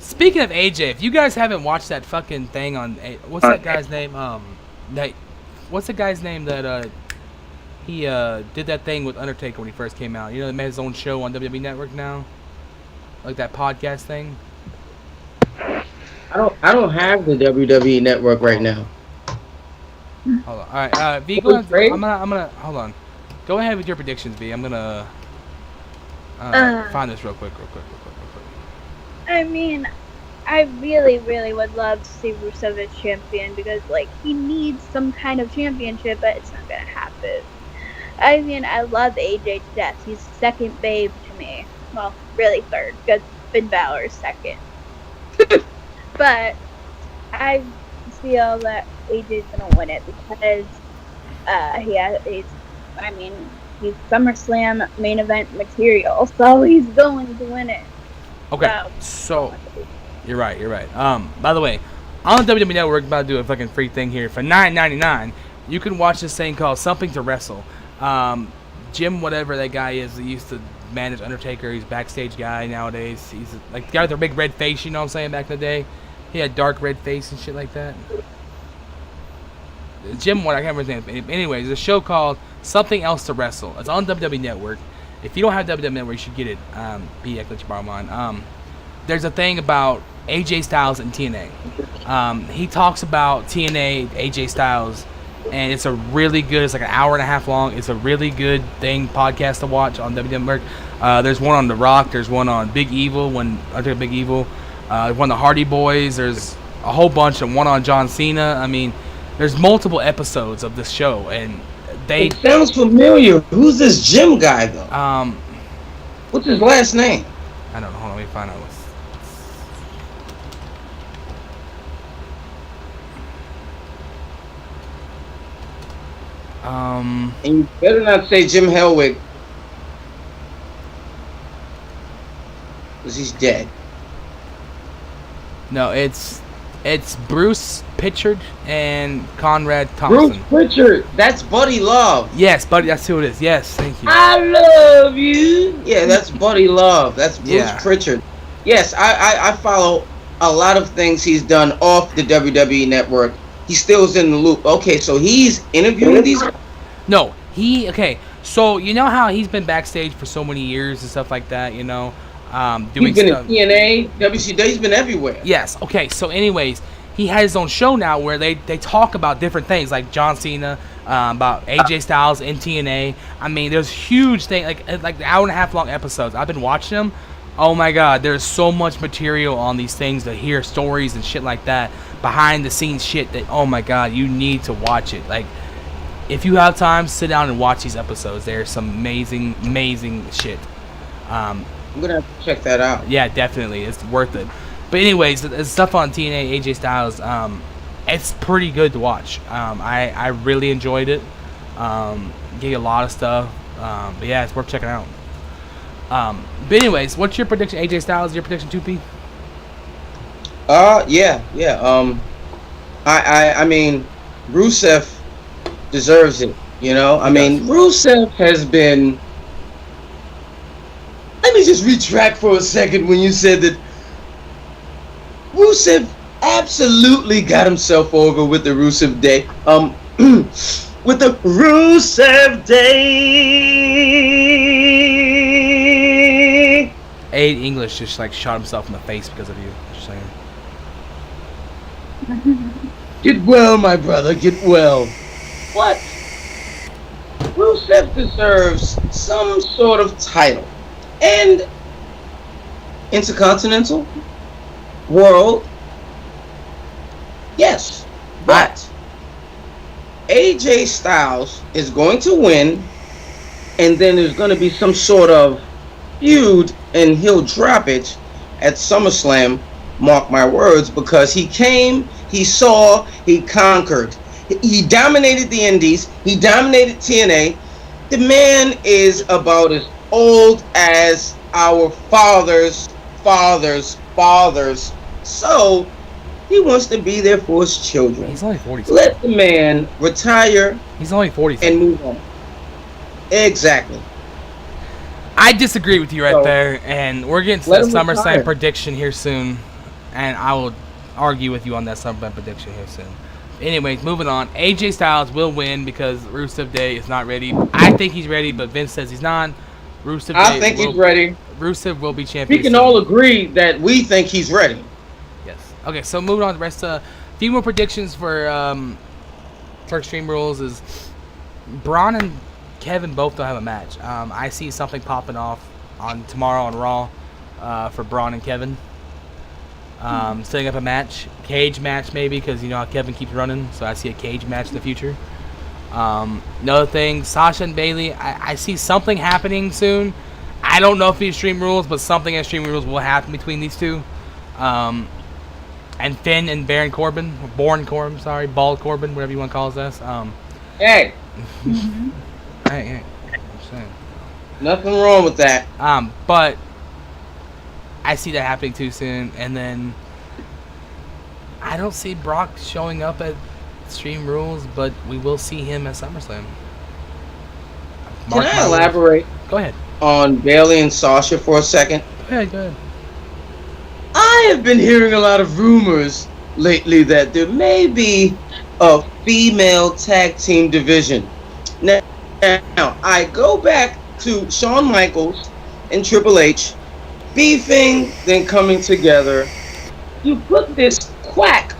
S1: Speaking of AJ, if you guys haven't watched that fucking thing on what's that guy's name? What's the guy's name that he did that thing with Undertaker when he first came out? You know, he made his own show on WWE Network now, like that podcast thing.
S3: I don't have the WWE Network right now.
S1: Hold on. All right, V, go ahead. I'm gonna hold on. Go ahead with your predictions, V. I'm gonna find this real quick.
S2: I mean, I really, really would love to see Rusev as champion because, like, he needs some kind of championship, but it's not gonna happen. I mean, I love AJ to death. He's second babe to me. Well, really third, because Finn Balor's second. But I feel that AJ's gonna win it because he's SummerSlam main event material, so he's going to win it.
S1: Okay, so you're right. By the way, on the WWE Network, about to do a fucking free thing here for $9.99. You can watch this thing called Something to Wrestle. Jim, whatever that guy is, that used to manage Undertaker. He's a backstage guy nowadays. He's like the guy with the big red face. You know what I'm saying? Back in the day, he had dark red face and shit like that. Jim, what I can't remember his name. Anyways, there's a show called Something Else to Wrestle. It's on WWE Network. If you don't have WWE Network, you should get it. Let you borrow mine. There's a thing about AJ Styles and TNA. He talks about TNA, AJ Styles, and it's a really good. It's like an hour and a half long. It's a really good podcast to watch on WWE Network. There's one on The Rock. There's one on Big Evil. Big Evil. One of the Hardy Boys. There's a whole bunch of one on John Cena. I mean, there's multiple episodes of this show, and
S3: It sounds familiar. Who's this Jim guy though? What's his last name?
S1: I don't know. Hold on, let me find out.
S3: And you better not say Jim Hellwig, because he's dead.
S1: No, it's Bruce Pritchard and Conrad Thompson.
S3: Bruce Pritchard, that's Buddy Love.
S1: Yes, Buddy, that's who it is. Yes, thank you.
S3: I love you. Yeah, that's Buddy Love. That's Bruce Pritchard. Yes, I follow a lot of things he's done off the WWE network. He still's in the loop. Okay, so he's interviewing these.
S1: No, okay. So you know how he's been backstage for so many years and stuff like that, you know, doing
S3: he's been
S1: stuff.
S3: in TNA, WCW. He's been everywhere.
S1: Yes. Okay. So, anyways, he has his own show now where they talk about different things, like John Cena, about AJ Styles in TNA. I mean, there's huge thing like hour and a half long episodes. I've been watching them. Oh my God, there's so much material on these things to hear stories and shit like that, behind the scenes shit that, oh my God, you need to watch it. Like, if you have time, sit down and watch these episodes. There's some amazing, amazing shit.
S3: I'm gonna have to check that out.
S1: Yeah, definitely, it's worth it. But anyways, the stuff on TNA, AJ Styles, it's pretty good to watch. I really enjoyed it. Gave you a lot of stuff. But yeah, it's worth checking out. But anyways, what's your prediction, AJ Styles? Your prediction, 2P?
S3: Yeah. I mean, Rusev deserves it. You know, I mean, Rusev has been. Let me just retract for a second when you said that Rusev absolutely got himself over with the Rusev Day. With the Rusev Day.
S1: Aid English just like shot himself in the face because of you. Just saying.
S3: Get well, my brother. Get well. What? Rusev deserves some sort of title. And Intercontinental? World? Yes. But AJ Styles is going to win, and then there's going to be some sort of feud, and he'll drop it at SummerSlam, mark my words, because he came, he saw, he conquered. He dominated the Indies. He dominated TNA. The man is about as old as our fathers. So he wants to be there for his children.
S1: He's only 40.
S3: Let the man retire.
S1: He's only 40
S3: and move on. Exactly.
S1: I disagree with you right there, and we're getting to the SummerSlam prediction here soon, and I will argue with you on that SummerSlam prediction here soon. Anyways, moving on. AJ Styles will win because Rusev Day is not ready. I think he's ready, but Vince says he's not.
S3: I think he's ready.
S1: Rusev will be champion.
S3: We can all agree that we think he's ready.
S1: Yes. Okay, so moving on to the rest of few more predictions for Extreme Rules is Braun and Kevin both don't have a match. I see something popping off on tomorrow on Raw for Braun and Kevin. Setting up a match, cage match maybe, because you know how Kevin keeps running, so I see a cage match in the future. Another thing, Sasha and Bayley, I see something happening soon. I don't know if it's Extreme Rules, but something in Extreme Rules will happen between these two. And Finn and Bald Corbin, whatever you want to call this.
S3: Hey.
S1: Hey, I'm saying.
S3: Nothing wrong with that.
S1: But I see that happening too soon, and then I don't see Brock showing up at Extreme Rules, but we will see him at SummerSlam.
S3: Can I elaborate?
S1: Go ahead.
S3: On Bayley and Sasha for a second?
S1: Go ahead.
S3: I have been hearing a lot of rumors lately that there may be a female tag team division. Now I go back to Shawn Michaels and Triple H beefing, then coming together. You put this quack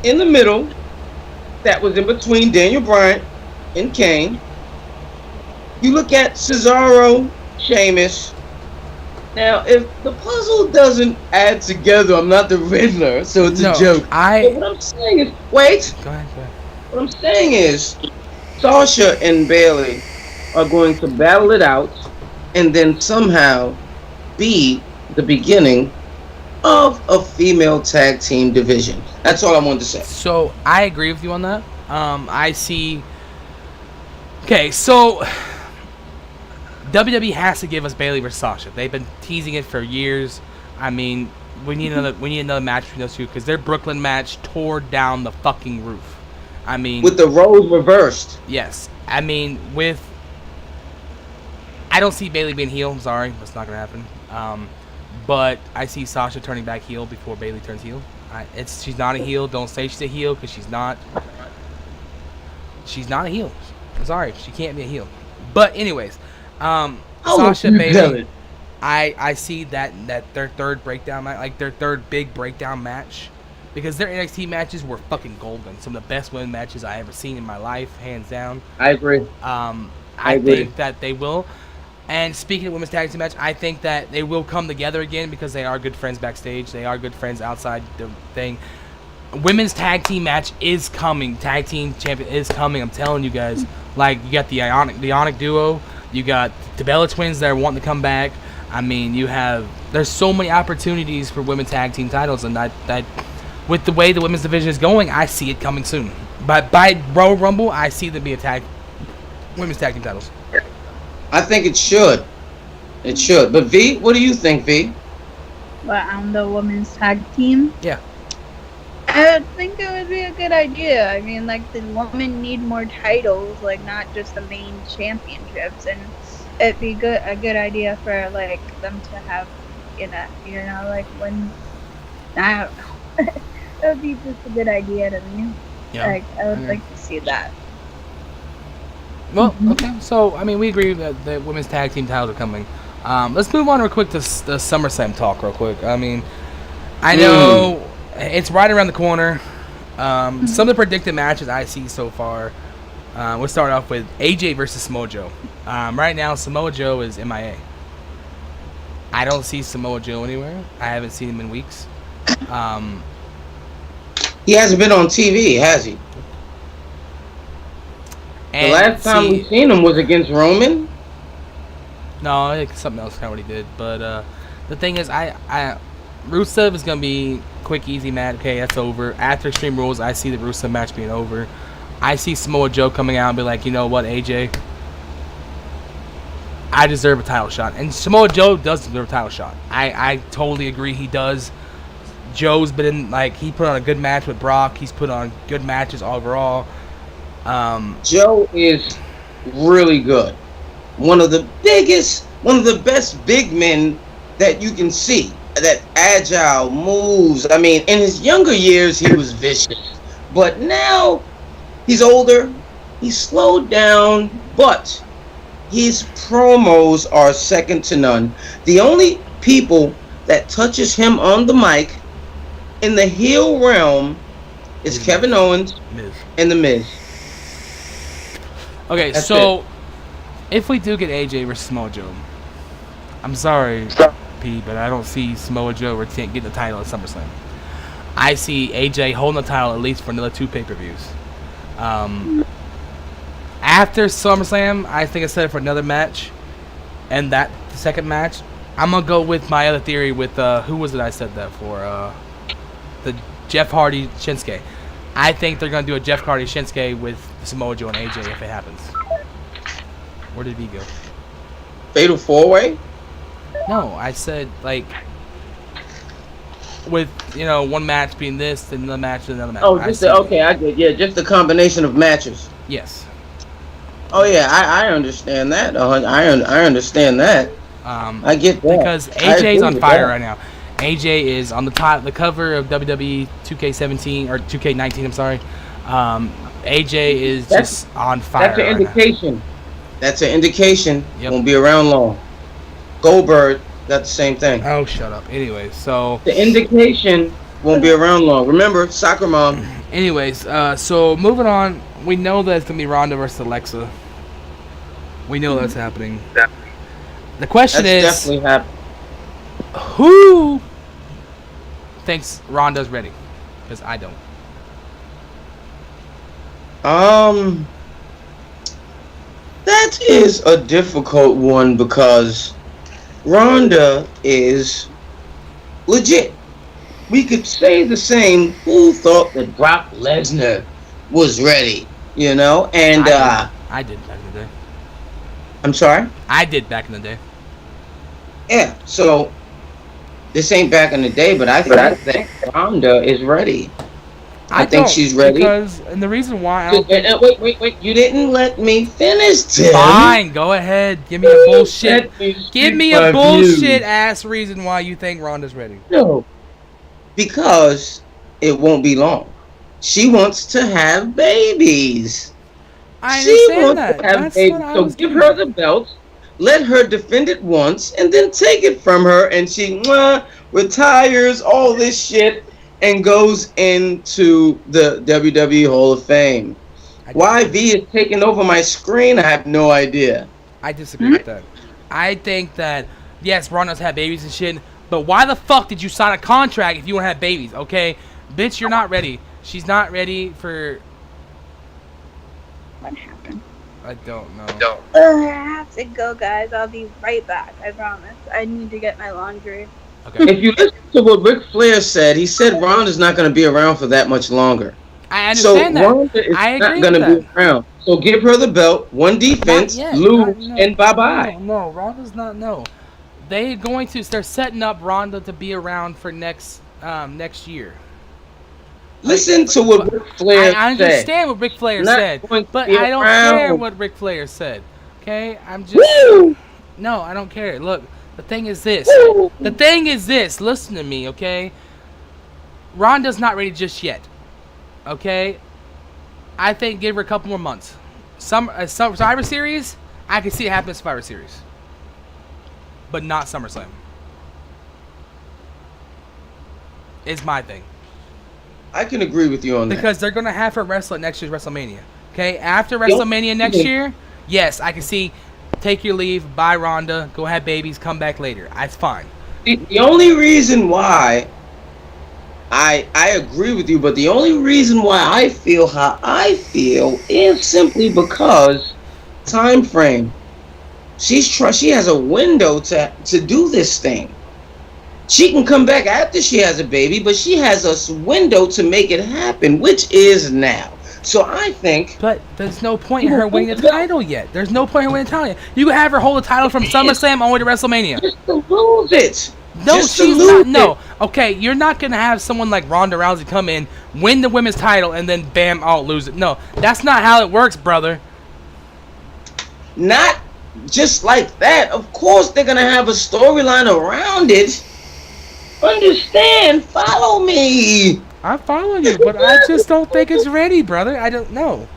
S3: in the middle that was in between Daniel Bryan and Kane. You look at Cesaro, Sheamus, Now, if the puzzle doesn't add together, I'm not the Riddler, so it's a
S1: No,
S3: joke. But what I'm saying is, wait.
S1: Go ahead.
S3: What I'm saying is, Sasha and Bailey are going to battle it out, and then somehow be the beginning of a female tag team division. That's all I wanted to say.
S1: So I agree with you on that. I see. Okay, so WWE has to give us Bailey versus Sasha. They've been teasing it for years. I mean, we need another match between those two because their Brooklyn match tore down the fucking roof. I mean,
S3: with the roles reversed.
S1: Yes, I mean I don't see Bailey being heel. I'm sorry, that's not gonna happen. But I see Sasha turning back heel before Bailey turns heel. She's not a heel. Don't say she's a heel because she's not. She's not a heel. I'm sorry, she can't be a heel. But anyways, Sasha Bailey. I see that their third breakdown match, like their third big breakdown match, because their NXT matches were fucking golden. Some of the best women matches I ever seen in my life, hands down.
S3: I agree.
S1: I think that they will. And speaking of women's tag team match, I think that they will come together again because they are good friends backstage. They are good friends outside the thing. Women's tag team match is coming. Tag team champion is coming. I'm telling you guys. Like, you got the Ionic duo. You got the Bella twins that are wanting to come back. I mean, there's so many opportunities for women's tag team titles, and that with the way the women's division is going, I see it coming soon. But by Royal Rumble, I see them be women's tag team titles.
S3: I think it should. It should. But V, what do you think, V?
S2: What, on the women's tag team?
S1: Yeah.
S2: I think it would be a good idea. I mean, like, the women need more titles, like, not just the main championships. And it'd be a good idea for, like, them to have, like, when, I don't know. It would be just a good idea to me.
S1: Yeah.
S2: Like, I would like to see that.
S1: Well, okay. So, I mean, we agree that the women's tag team titles are coming. Let's move on real quick to the SummerSlam talk real quick. I mean, I know it's right around the corner. Some of the predicted matches I see so far, we'll start off with AJ versus Samoa Joe. Right now, Samoa Joe is MIA. I don't see Samoa Joe anywhere. I haven't seen him in weeks.
S3: He hasn't been on TV, has he? The last time we seen him was against Roman.
S1: No, I think something else kind of what he did. But the thing is, Rusev is gonna be quick, easy match. Okay, that's over. After Extreme Rules, I see the Rusev match being over. I see Samoa Joe coming out and be like, you know what, AJ, I deserve a title shot. And Samoa Joe does deserve a title shot. I totally agree, he does. Joe's been he put on a good match with Brock. He's put on good matches overall.
S3: Joe is really good. One of the best big men that you can see. That agile moves. I mean, in his younger years, he was vicious. But now, he's older. He's slowed down. But his promos are second to none. The only people that touches him on the mic in the heel realm is Kevin Owens and The Miz.
S1: Okay,
S3: That's
S1: so
S3: it.
S1: If we do get AJ versus Samoa Joe, I'm sorry, P, but I don't see Samoa Joe getting the title at SummerSlam. I see AJ holding the title at least for another 2 pay-per-views. After SummerSlam, I think I said it for another match, and the second match, I'm gonna go with my other theory with who was it I said that for? The Jeff Hardy Shinsuke. I think they're gonna do a Jeff Hardy Shinsuke with Samoa Joe and AJ if it happens. Where did he go?
S3: Fatal 4-Way?
S1: No, I said with one match being this, then another match, then another match.
S3: Oh, I get. Yeah, just the combination of matches.
S1: Yes.
S3: Oh yeah, I understand that. I understand that. I get that
S1: because AJ's on fire right now. AJ is on the cover of WWE 2K17 or 2K19. I'm sorry. AJ is just on fire.
S3: That's an indication. That's an indication.
S1: Yep.
S3: Won't be around long. Goldberg got the same thing.
S1: Oh, shut up. Anyway, so
S3: the indication won't be around long. Remember, soccer mom.
S1: Anyways, so moving on, we know that it's gonna be Ronda versus Alexa. We know that's happening. The question is,
S3: definitely happening.
S1: Who thinks Ronda's ready? Because I don't.
S3: That is a difficult one because Ronda is legit. We could say the same. Who thought that Brock Lesnar was ready? You know, and
S1: I did back in the day.
S3: I'm sorry.
S1: I did back in the day.
S3: Yeah. So this ain't back in the day, but I think that Ronda is ready. I think she's ready.
S1: And the reason why I don't
S3: wait. You didn't let me finish, Tim.
S1: Fine, go ahead. Give me a bullshit. Give me a bullshit ass reason why you think Ronda's ready.
S3: No. Because it won't be long. She wants to have babies.
S1: I understand that. That's what I
S3: so
S1: was
S3: give her the belt, let her defend it once, and then take it from her, and she retires all this shit and goes into the WWE Hall of Fame. Why V is taking over my screen, I have no idea.
S1: I disagree with that. I think that, yes, Ronda's had babies and shit, but why the fuck did you sign a contract if you want to have babies, okay? Bitch, you're not ready. She's not ready for...
S2: What happened?
S1: I don't know.
S2: I have to go, guys. I'll be right back. I promise. I need to get my laundry.
S1: Okay.
S3: If you listen to what Ric Flair said, he said Ronda's not going to be around for that much longer.
S1: I understand that.
S3: Ronda is
S1: I agree
S3: not going to be around. So give her the belt, one defense, lose, and bye-bye.
S1: No, Ronda's not, no. They're setting up Ronda to be around for next year.
S3: Listen to what Ric Flair said.
S1: I understand what Ric Flair said, but I don't care what Ric Flair said. Okay? I'm just...
S3: Woo!
S1: No, I don't care. Look, the thing is this.
S3: Woo!
S1: The thing is this. Listen to me, okay? Ronda's not ready just yet. Okay? I think give her a couple more months. Some Survivor Series, I can see it happen in Survivor Series. But not SummerSlam. Is my thing.
S3: I can agree with you on that.
S1: Because they're going to have her wrestle at next year's WrestleMania. Okay? After WrestleMania next year, yes, I can see take your leave, buy Ronda, go have babies, come back later. That's fine.
S3: The only reason why I agree with you, but the only reason why I feel how I feel is simply because time frame. She has a window to do this thing. She can come back after she has a baby, but she has a window to make it happen, which is now. So I think...
S1: But there's no point in her winning the title yet. There's no point in her winning the title yet. You can have her hold the title from SummerSlam all the way to WrestleMania.
S3: Just to lose it.
S1: No, she's not. No. Okay, you're not going to have someone like Ronda Rousey come in, win the women's title, and then bam, I'll lose it. No, that's not how it works, brother.
S3: Not just like that. Of course, they're going to have a storyline around it. Understand? Follow me.
S1: I'm following you, but I just don't think it's ready, brother. I don't know.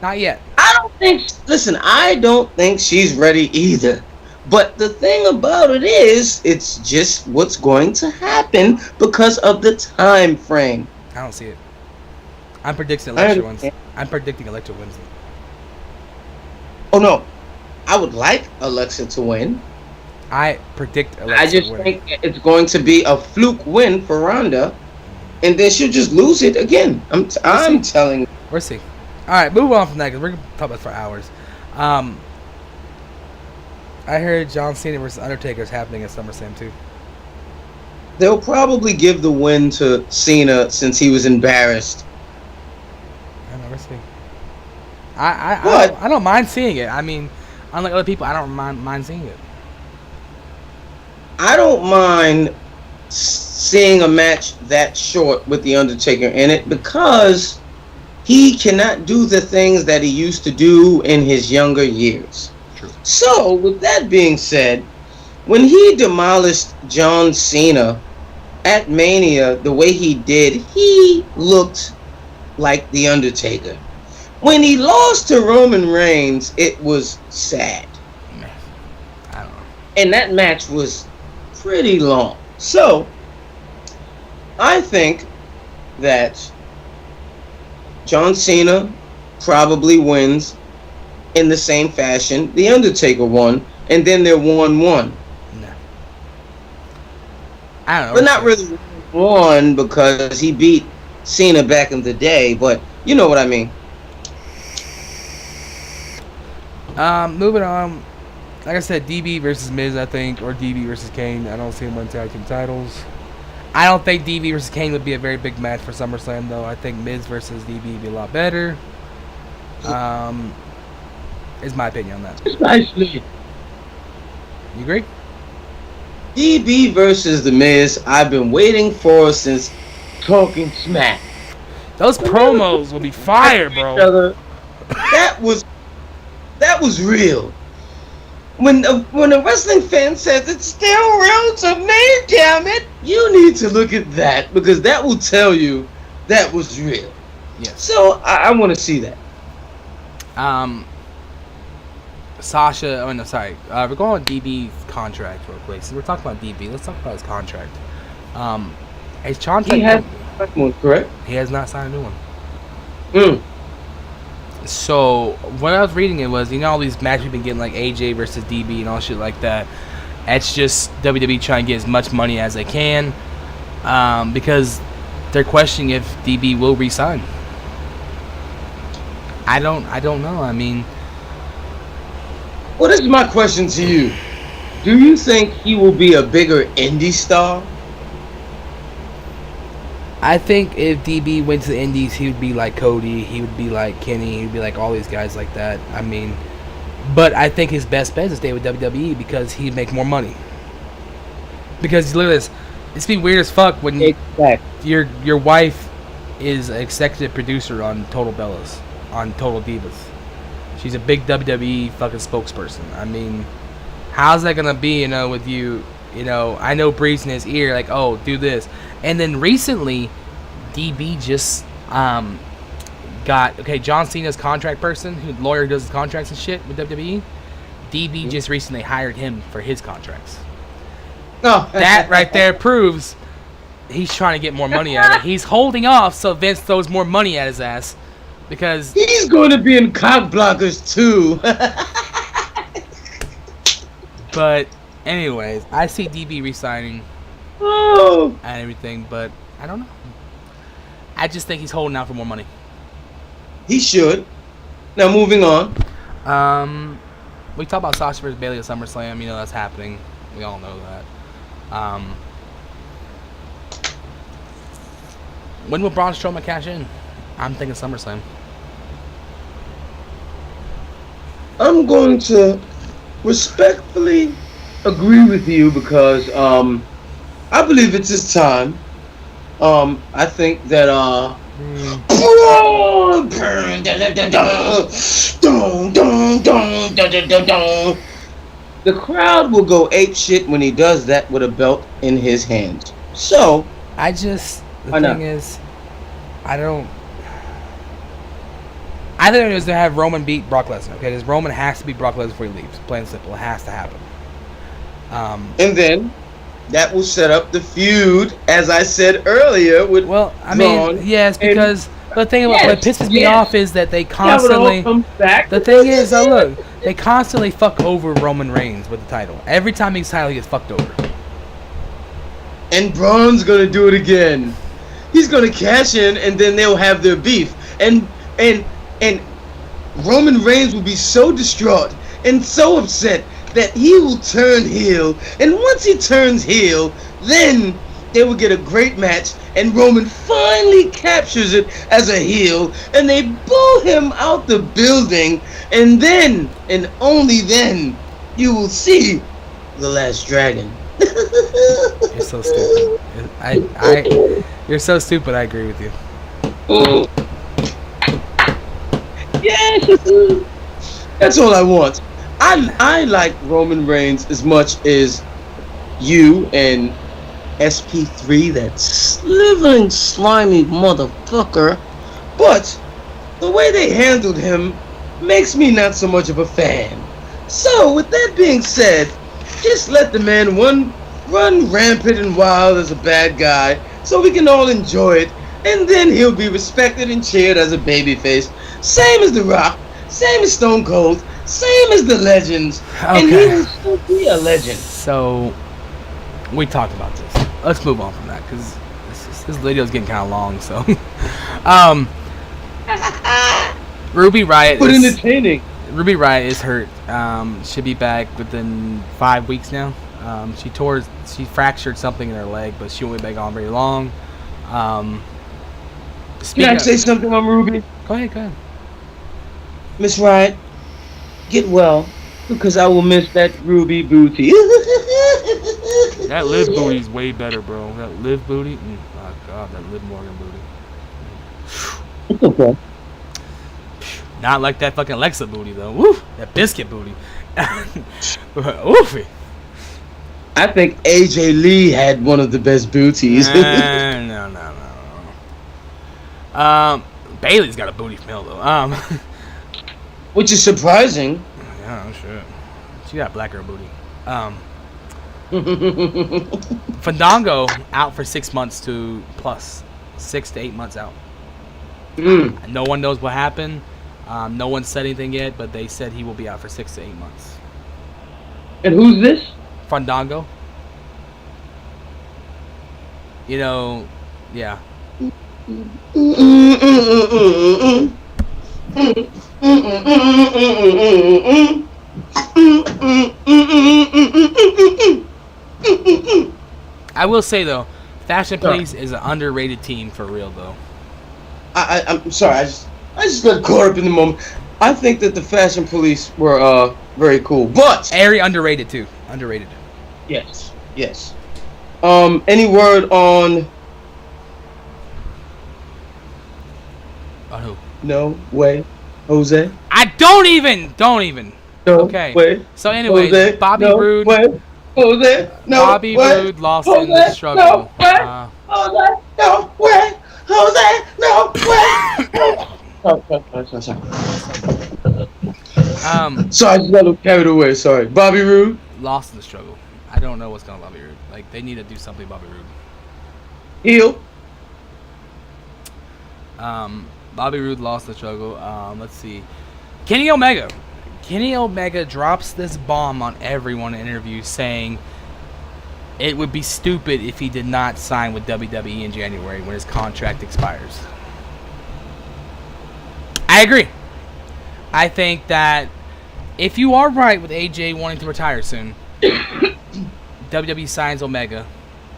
S1: Not yet.
S3: I don't think she's ready either. But the thing about it is, it's just what's going to happen because of the time frame.
S1: I don't see it. I'm predicting Alexa wins. I'm predicting Alexa wins.
S3: Oh no, I would like Alexa to win.
S1: I predict Alexa.
S3: I just think it's going to be a fluke win for Ronda, and then she'll just lose it again. I'm telling you.
S1: We'll see. All right, move on from that because we're gonna talk about it for hours. I heard John Cena versus Undertaker is happening at SummerSlam too.
S3: They'll probably give the win to Cena since he was embarrassed.
S1: I never see. I don't mind seeing it. I mean, unlike other people, I don't mind seeing it.
S3: I don't mind seeing a match that short with The Undertaker in it because he cannot do the things that he used to do in his younger years.
S1: True.
S3: So, with that being said, when he demolished John Cena at Mania the way he did, he looked like The Undertaker. When he lost to Roman Reigns, it was sad.
S1: I don't know.
S3: And that match was pretty long. So, I think that John Cena probably wins in the same fashion The Undertaker won, and then they're 1-1.
S1: No. I don't know.
S3: But not really won because he beat Cena back in the day. But you know what I mean.
S1: Moving on. Like I said, DB versus Miz, I think, or DB versus Kane. I don't see him winning tag team titles. I don't think DB versus Kane would be a very big match for SummerSlam, though. I think Miz versus DB would be a lot better. Is my opinion on that.
S3: Precisely.
S1: You agree?
S3: DB versus The Miz, I've been waiting for since Talking Smack.
S1: Those promos will be fire, bro.
S3: That was real. When a wrestling fan says it's still real to me, damn it, you need to look at that because that will tell you that was real.
S1: Yes.
S3: So I want to see that.
S1: Sasha. Oh no, sorry. We're going on DB's contract real quick. So we're talking about DB. Let's talk about his contract. His contract.
S3: He has one, correct?
S1: He has not signed a new one.
S3: Mm.
S1: So when I was reading it was, all these matches we've been getting like AJ versus DB and all shit like that. It's just WWE trying to get as much money as they can, because they're questioning if DB will resign. I don't know. I mean,
S3: Well, this is my question to you. Do you think he will be a bigger indie star?
S1: I think if DB went to the Indies, he would be like Cody, he would be like Kenny, he would be like all these guys like that. I mean, but I think his best bet is to stay with WWE because he'd make more money. Because look at this, it's be weird as fuck when your wife is an executive producer on Total Bellas, on Total Divas. She's a big WWE fucking spokesperson. I mean, how's that gonna be, with you? I know Breeze in his ear, like, oh, do this. And then recently, DB just got, John Cena's contract person, who lawyer who does his contracts and shit with WWE. DB just recently hired him for his contracts.
S3: No.
S1: That right there proves he's trying to get more money out of it. He's holding off so Vince throws more money at his ass because
S3: he's going to be in cock blockers too.
S1: But anyways, I see DB resigning.
S3: Oh.
S1: And everything, but I don't know. I just think he's holding out for more money.
S3: He should. Now moving on.
S1: We talked about Sasha versus Bayley at SummerSlam. That's happening. We all know that. When will Braun Strowman cash in? I'm thinking SummerSlam.
S3: I'm going to respectfully agree with you because I believe it's his time. I think that the crowd will go ape shit when he does that with a belt in his hands. So
S1: the thing is, I think it was to have Roman beat Brock Lesnar. Okay, this Roman has to beat Brock Lesnar before he leaves. Plain and simple, it has to happen.
S3: And then that will set up the feud, as I said earlier, with
S1: Braun. Yes, because the thing about what pisses me off is that they constantly. The thing is, look, they constantly fuck over Roman Reigns with the title. Every time he's title, he gets fucked over.
S3: And Braun's gonna do it again. He's gonna cash in, and then they'll have their beef. And Roman Reigns will be so distraught and so upset that he will turn heel, and once he turns heel, then they will get a great match, and Roman finally captures it as a heel, and they boo him out the building, and then, and only then, you will see the Last Dragon.
S1: You're so stupid. You're so stupid, I agree with you.
S3: Yes! That's all I want. I like Roman Reigns as much as you and SP3, that slithering, slimy motherfucker. But the way they handled him makes me not so much of a fan. So, with that being said, just let the man run rampant and wild as a bad guy so we can all enjoy it. And then he'll be respected and cheered as a babyface. Same as The Rock, same as Stone Cold, same as the legends, and he will still be a legend.
S1: So, we talked about this. let's move on from that because this video's getting kind of long. So, um, Ruby Riott.
S3: But entertaining.
S1: Ruby Riott is hurt. Should be back within 5 weeks now. She fractured something in her leg, but she won't be back on very long.
S3: Can I say something on Ruby?
S1: Go ahead.
S3: Miss Riott, get well, because I will miss that Ruby booty.
S1: That Liv booty's way better, bro. That Liv booty, oh god, that Liv Morgan booty.
S3: It's okay.
S1: Not like that fucking Alexa booty though. Woo, that biscuit booty. Oofy.
S3: I think AJ Lee had one of the best booties.
S1: No. Bailey's got a booty smell though.
S3: Which is surprising.
S1: Yeah, shit. She got a black girl booty. Fandango out for 6 months to plus 6 to 8 months out. No one knows what happened. No one said anything yet, but they said he will be out for 6 to 8 months.
S3: And who's this?
S1: Fandango. You know, yeah. I will say though, Fashion Police is an underrated team for real though.
S3: I'm sorry, I just got caught up in the moment. I think that the Fashion Police were very cool, but
S1: very underrated too. Underrated.
S3: Yes. Any word on?
S1: On who?
S3: No way, Jose.
S1: I don't even.
S3: No
S1: okay.
S3: Way,
S1: so anyways,
S3: Jose.
S1: Bobby
S3: No
S1: Roode.
S3: Way, Jose. No
S1: Bobby
S3: way,
S1: Roode lost
S3: Jose.
S1: in the struggle.
S3: No way, Jose. No way, Jose. No way. Sorry, I just got a little carried away. Sorry, Bobby Roode
S1: lost in the struggle. I don't know what's going on with Bobby Roode. Like they need to do something, Bobby Roode.
S3: heel.
S1: Bobby Roode lost the struggle. Let's see. Kenny Omega drops this bomb on everyone in interviews saying it would be stupid if he did not sign with WWE in January when his contract expires. I agree. I think that if you are right with AJ wanting to retire soon, WWE signs Omega,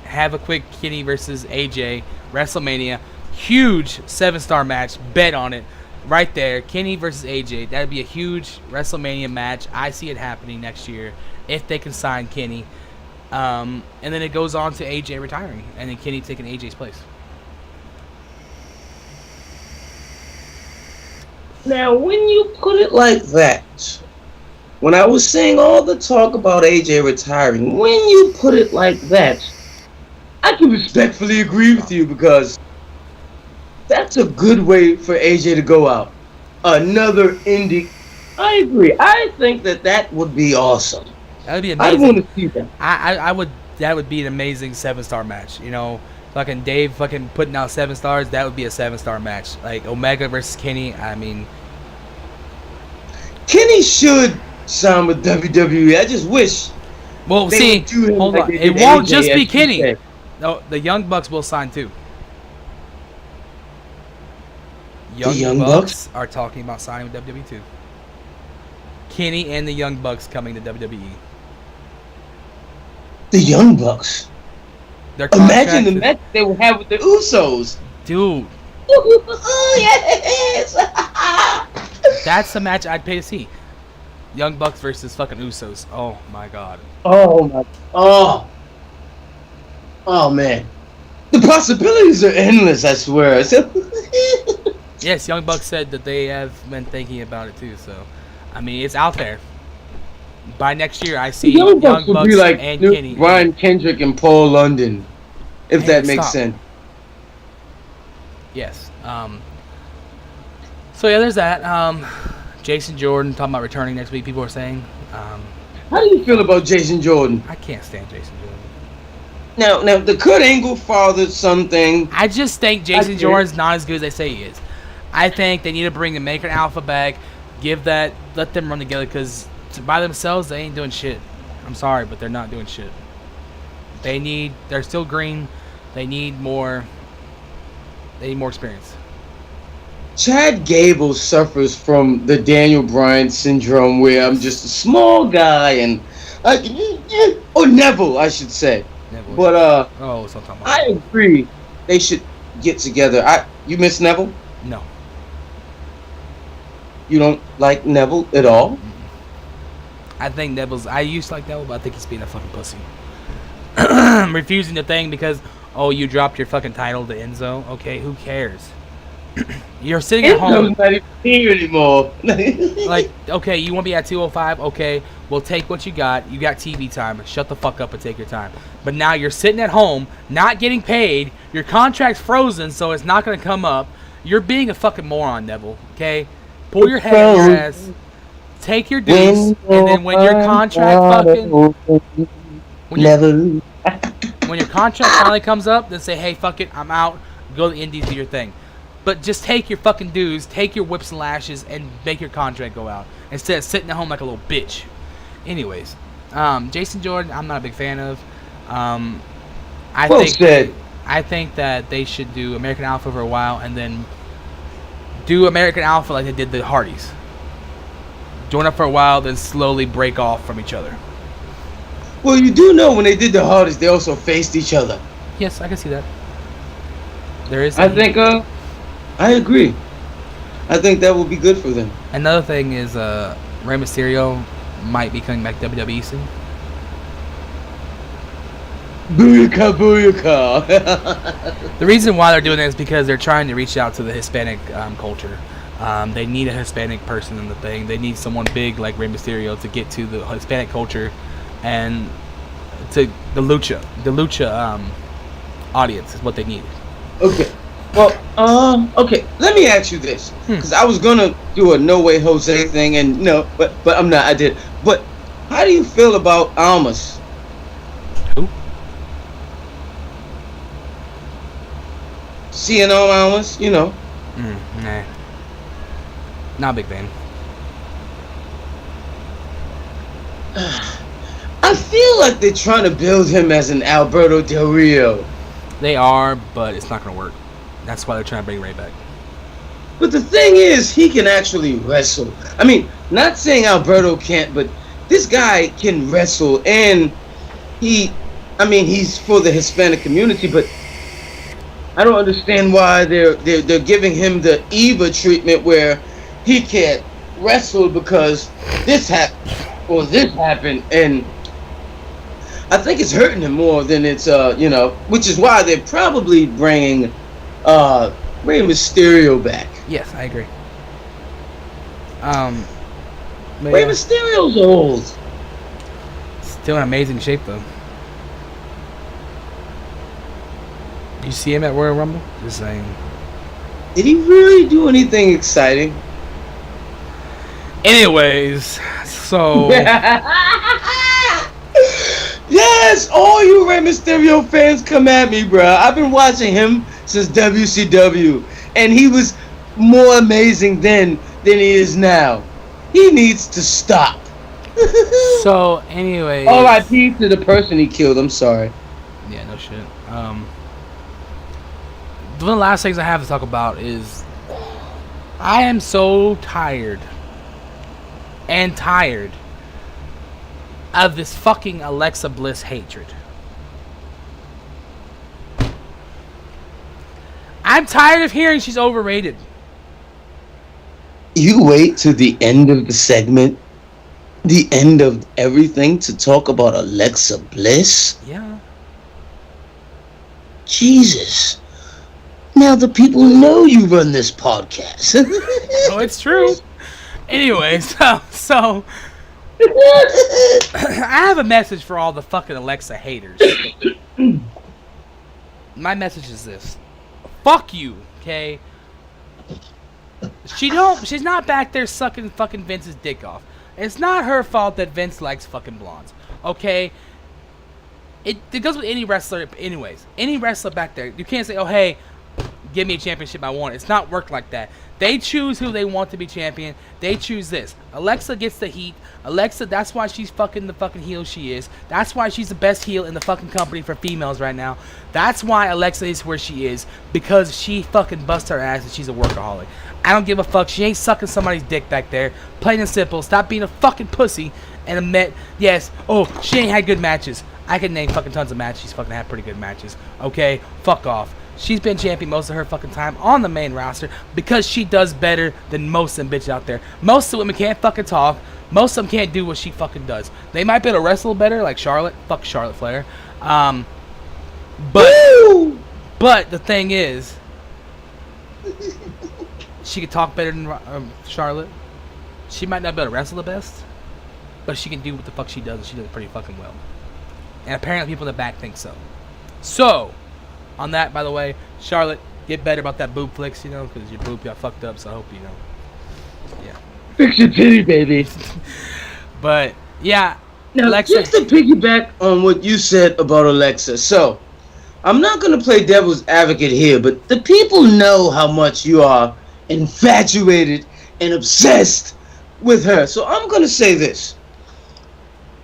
S1: have a quick Kenny versus AJ WrestleMania, huge 7-star match, bet on it right there. Kenny versus AJ, that'd be a huge WrestleMania match. I see it happening next year if they can sign Kenny, and then it goes on to AJ retiring and then Kenny taking AJ's place.
S3: Now, when you put it like that, when I was saying all the talk about AJ retiring, when you put it like that, I can respectfully agree with you because that's a good way for AJ to go out. Another indie. I agree. I think that would be awesome.
S1: That would be amazing.
S3: I want to see that.
S1: I would. That would be an amazing 7-star match. You know, fucking Dave fucking putting out 7 stars. That would be a 7-star match. Like Omega versus Kenny. I mean,
S3: Kenny should sign with WWE. I just wish.
S1: Well, see, hold on. It won't just be Kenny. No, the Young Bucks will sign too. Young Bucks are talking about signing with WWE too. Kenny and the Young Bucks coming to WWE.
S3: The Young Bucks. Imagine the match they will have with the Usos.
S1: Dude.
S3: Oh, yes.
S1: That's the match I'd pay to see. Young Bucks versus fucking Usos. Oh my god.
S3: Oh man. The possibilities are endless, I swear.
S1: Yes, Young Bucks said that they have been thinking about it too, so I mean it's out there. By next year I see Young Bucks
S3: would be like
S1: and Kenny.
S3: Brian Kendrick and Paul London. If that makes sense.
S1: Yes. So yeah, there's that. Jason Jordan talking about returning next week. People are saying.
S3: How do you feel about Jason Jordan?
S1: I can't stand Jason Jordan.
S3: Now the Kurt Angle father-son thing.
S1: I just think Jason Jordan's not as good as they say he is. I think they need to bring the Maker and Alpha back. Let them run together because by themselves they ain't doing shit. I'm sorry, but they're not doing shit. They're still green. They need more experience.
S3: Chad Gable suffers from the Daniel Bryan syndrome, where I'm just a small guy and or Neville, I should say.
S1: Neville,
S3: But
S1: oh, so I'm talking about
S3: I agree they should get together. You miss Neville?
S1: no.
S3: You don't like Neville at all?
S1: I think I used to like Neville, but I think he's being a fucking pussy. Refusing the thing because, oh, you dropped your fucking title to Enzo. Okay, who cares? You're sitting at home.
S3: Enzo's not even here anymore.
S1: Like, okay, you want to be at 205? Okay, well, take what you got. You got TV time. Shut the fuck up and take your time. But now you're sitting at home, not getting paid. Your contract's frozen, so it's not going to come up. You're being a fucking moron, Neville. Okay? Pull your head out your ass. Take your dues, and then when your contract when your contract finally comes up, then say, hey, fuck it, I'm out. Go to the Indies, do your thing. But just take your fucking dues, take your whips and lashes, and make your contract go out instead of sitting at home like a little bitch. Anyways, Jason Jordan, I'm not a big fan of. I think that they should do American Alpha for a while and then do American Alpha like they did the Hardys. Join up for a while, then slowly break off from each other.
S3: Well, you do know when they did the Hardys, they also faced each other.
S1: Yes, I can see that. There is.
S3: I think. I agree. I think that will be good for them.
S1: Another thing is, Rey Mysterio might be coming back to WWE soon.
S3: Booyaka, booyaka.
S1: The reason why they're doing that is because they're trying to reach out to the Hispanic culture. They need a Hispanic person in the thing. They need someone big like Rey Mysterio to get to the Hispanic culture and to the lucha audience is what they need.
S3: Okay. Well, okay. Let me ask you this, because I was gonna do a No Way Jose thing, and no, but I'm not. I did. But how do you feel about Almas?
S1: Who?
S3: CNO Almas, you know.
S1: Nah. Not a big fan.
S3: I feel like they're trying to build him as an Alberto Del Rio.
S1: They are, but it's not gonna work. That's why they're trying to bring Ray back.
S3: But the thing is, he can actually wrestle. I mean, not saying Alberto can't, but this guy can wrestle, and he's for the Hispanic community, but I don't understand why they're giving him the Eva treatment where he can't wrestle because this happened or this happened, and I think it's hurting him more than it's which is why they're probably bringing Rey Mysterio back.
S1: Yes, I agree.
S3: Rey Mysterio's old.
S1: Still in amazing shape though. You see him at Royal Rumble? Just saying.
S3: Did he really do anything exciting?
S1: Anyways, so
S3: yes, all you Rey Mysterio fans come at me, bro. I've been watching him since WCW, and he was more amazing then than he is now. He needs to stop.
S1: So, anyways.
S3: R.I.P. to the person he killed. I'm sorry.
S1: Yeah, no shit. One of the last things I have to talk about is I am so tired of this fucking Alexa Bliss hatred. I'm tired of hearing she's overrated.
S3: You wait to the end of the segment, the end of everything, to talk about Alexa Bliss?
S1: Yeah.
S3: Jesus. Now the people know you run this podcast.
S1: Oh, it's true. Anyway, so I have a message for all the fucking Alexa haters. My message is this. Fuck you, okay? She's not back there sucking fucking Vince's dick off. It's not her fault that Vince likes fucking blondes, okay? It goes with any wrestler anyways. Any wrestler back there. You can't say, oh, hey, give me a championship I want. It's not worked like that. They choose who they want to be champion. They choose this. Alexa gets the heat. Alexa, that's why she's fucking the fucking heel she is. That's why she's the best heel in the fucking company for females right now. That's why Alexa is where she is. Because she fucking busts her ass and she's a workaholic. I don't give a fuck. She ain't sucking somebody's dick back there. Plain and simple. Stop being a fucking pussy and admit, yes, oh, she ain't had good matches. I can name fucking tons of matches. She's fucking had pretty good matches. Okay? Fuck off. She's been champion most of her fucking time on the main roster because she does better than most of them bitches out there. Most of the women can't fucking talk. Most of them can't do what she fucking does. They might be able to wrestle better, like Charlotte. Fuck Charlotte Flair. But the thing is, she can talk better than Charlotte. She might not be able to wrestle the best, but she can do what the fuck she does, and she does it pretty fucking well. And apparently people in the back think so. So, on that, by the way, Charlotte, get better about that boob flicks, because your boob got fucked up, so I hope yeah.
S3: Fix your titty, baby.
S1: But, yeah,
S3: now,
S1: Alexa.
S3: just to piggyback on what you said about Alexa, so, I'm not going to play devil's advocate here, but the people know how much you are infatuated and obsessed with her. So I'm going to say this.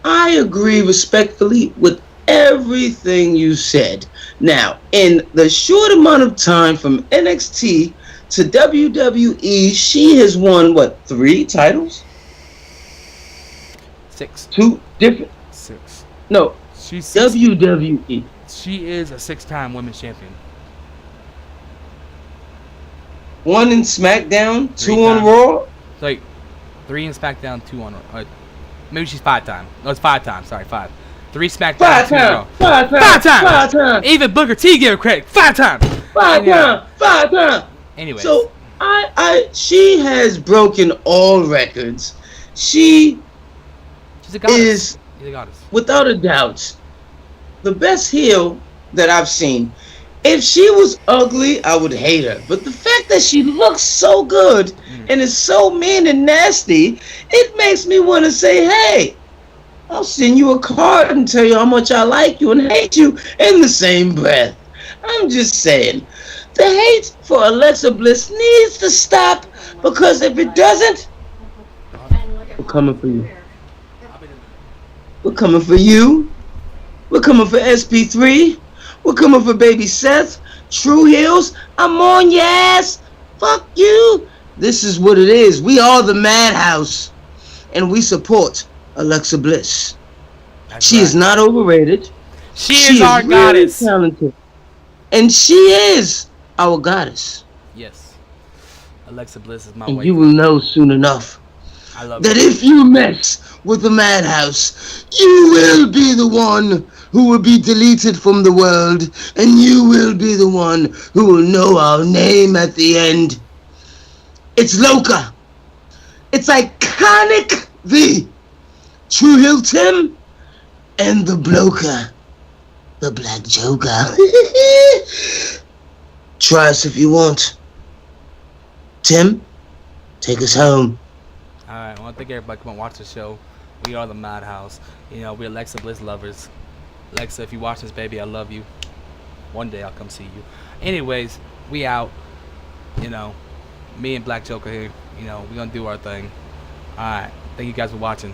S3: I agree respectfully with everything you said. Now, in the short amount of time from NXT to WWE, she has won, 3 titles?
S1: 6.
S3: 2 different?
S1: 6.
S3: No,
S1: She's
S3: WWE.
S1: She is a 6-time women's champion.
S3: 1 in SmackDown, 2
S1: 3
S3: on
S1: times.
S3: Raw?
S1: Like, 3 in SmackDown, 2 on Raw. Maybe she's 5 times. No, it's 5 times. Sorry, 5. 3 SmackDown,
S3: 5
S1: 2 Raw.
S3: times. 5 times.
S1: 5 times.
S3: 5 times.
S1: Even Booker T gave her credit. 5 times.
S3: 5 times. 5 times.
S1: Anyways.
S3: So she has broken all records. She
S1: she's a goddess.
S3: is,
S1: She's a goddess.
S3: without a doubt, the best heel that I've seen. If she was ugly, I would hate her. But the fact that she looks so good and is so mean and nasty, it makes me want to say, hey, I'll send you a card and tell you how much I like you and hate you in the same breath. I'm just saying. The hate for Alexa Bliss needs to stop, because if it doesn't, we're coming for you. We're coming for you. We're coming for SP3. We're coming for Baby Seth. True Heels, I'm on your ass. Fuck you. This is what it is. We are the Madhouse, and we support Alexa Bliss. She is not overrated.
S1: She is our goddess.
S3: Talented. And she is our goddess.
S1: Yes. Alexa Bliss is my
S3: And
S1: wife.
S3: you will know soon enough
S1: I love
S3: that
S1: her.
S3: if you mess with the Madhouse, you will be the one who will be deleted from the world, and you will be the one who will know our name at the end. It's Loca. It's Iconic V. True Hill Tim and the Bloker. The Black Joker. Try us if you want. Tim, take us home.
S1: Alright, well, thank everybody. Come on, watch the show. We are the Madhouse. We're Alexa Bliss lovers. Alexa, if you watch this, baby, I love you. One day I'll come see you. Anyways, we out. Me and Black Joker here. We're going to do our thing. Alright, thank you guys for watching.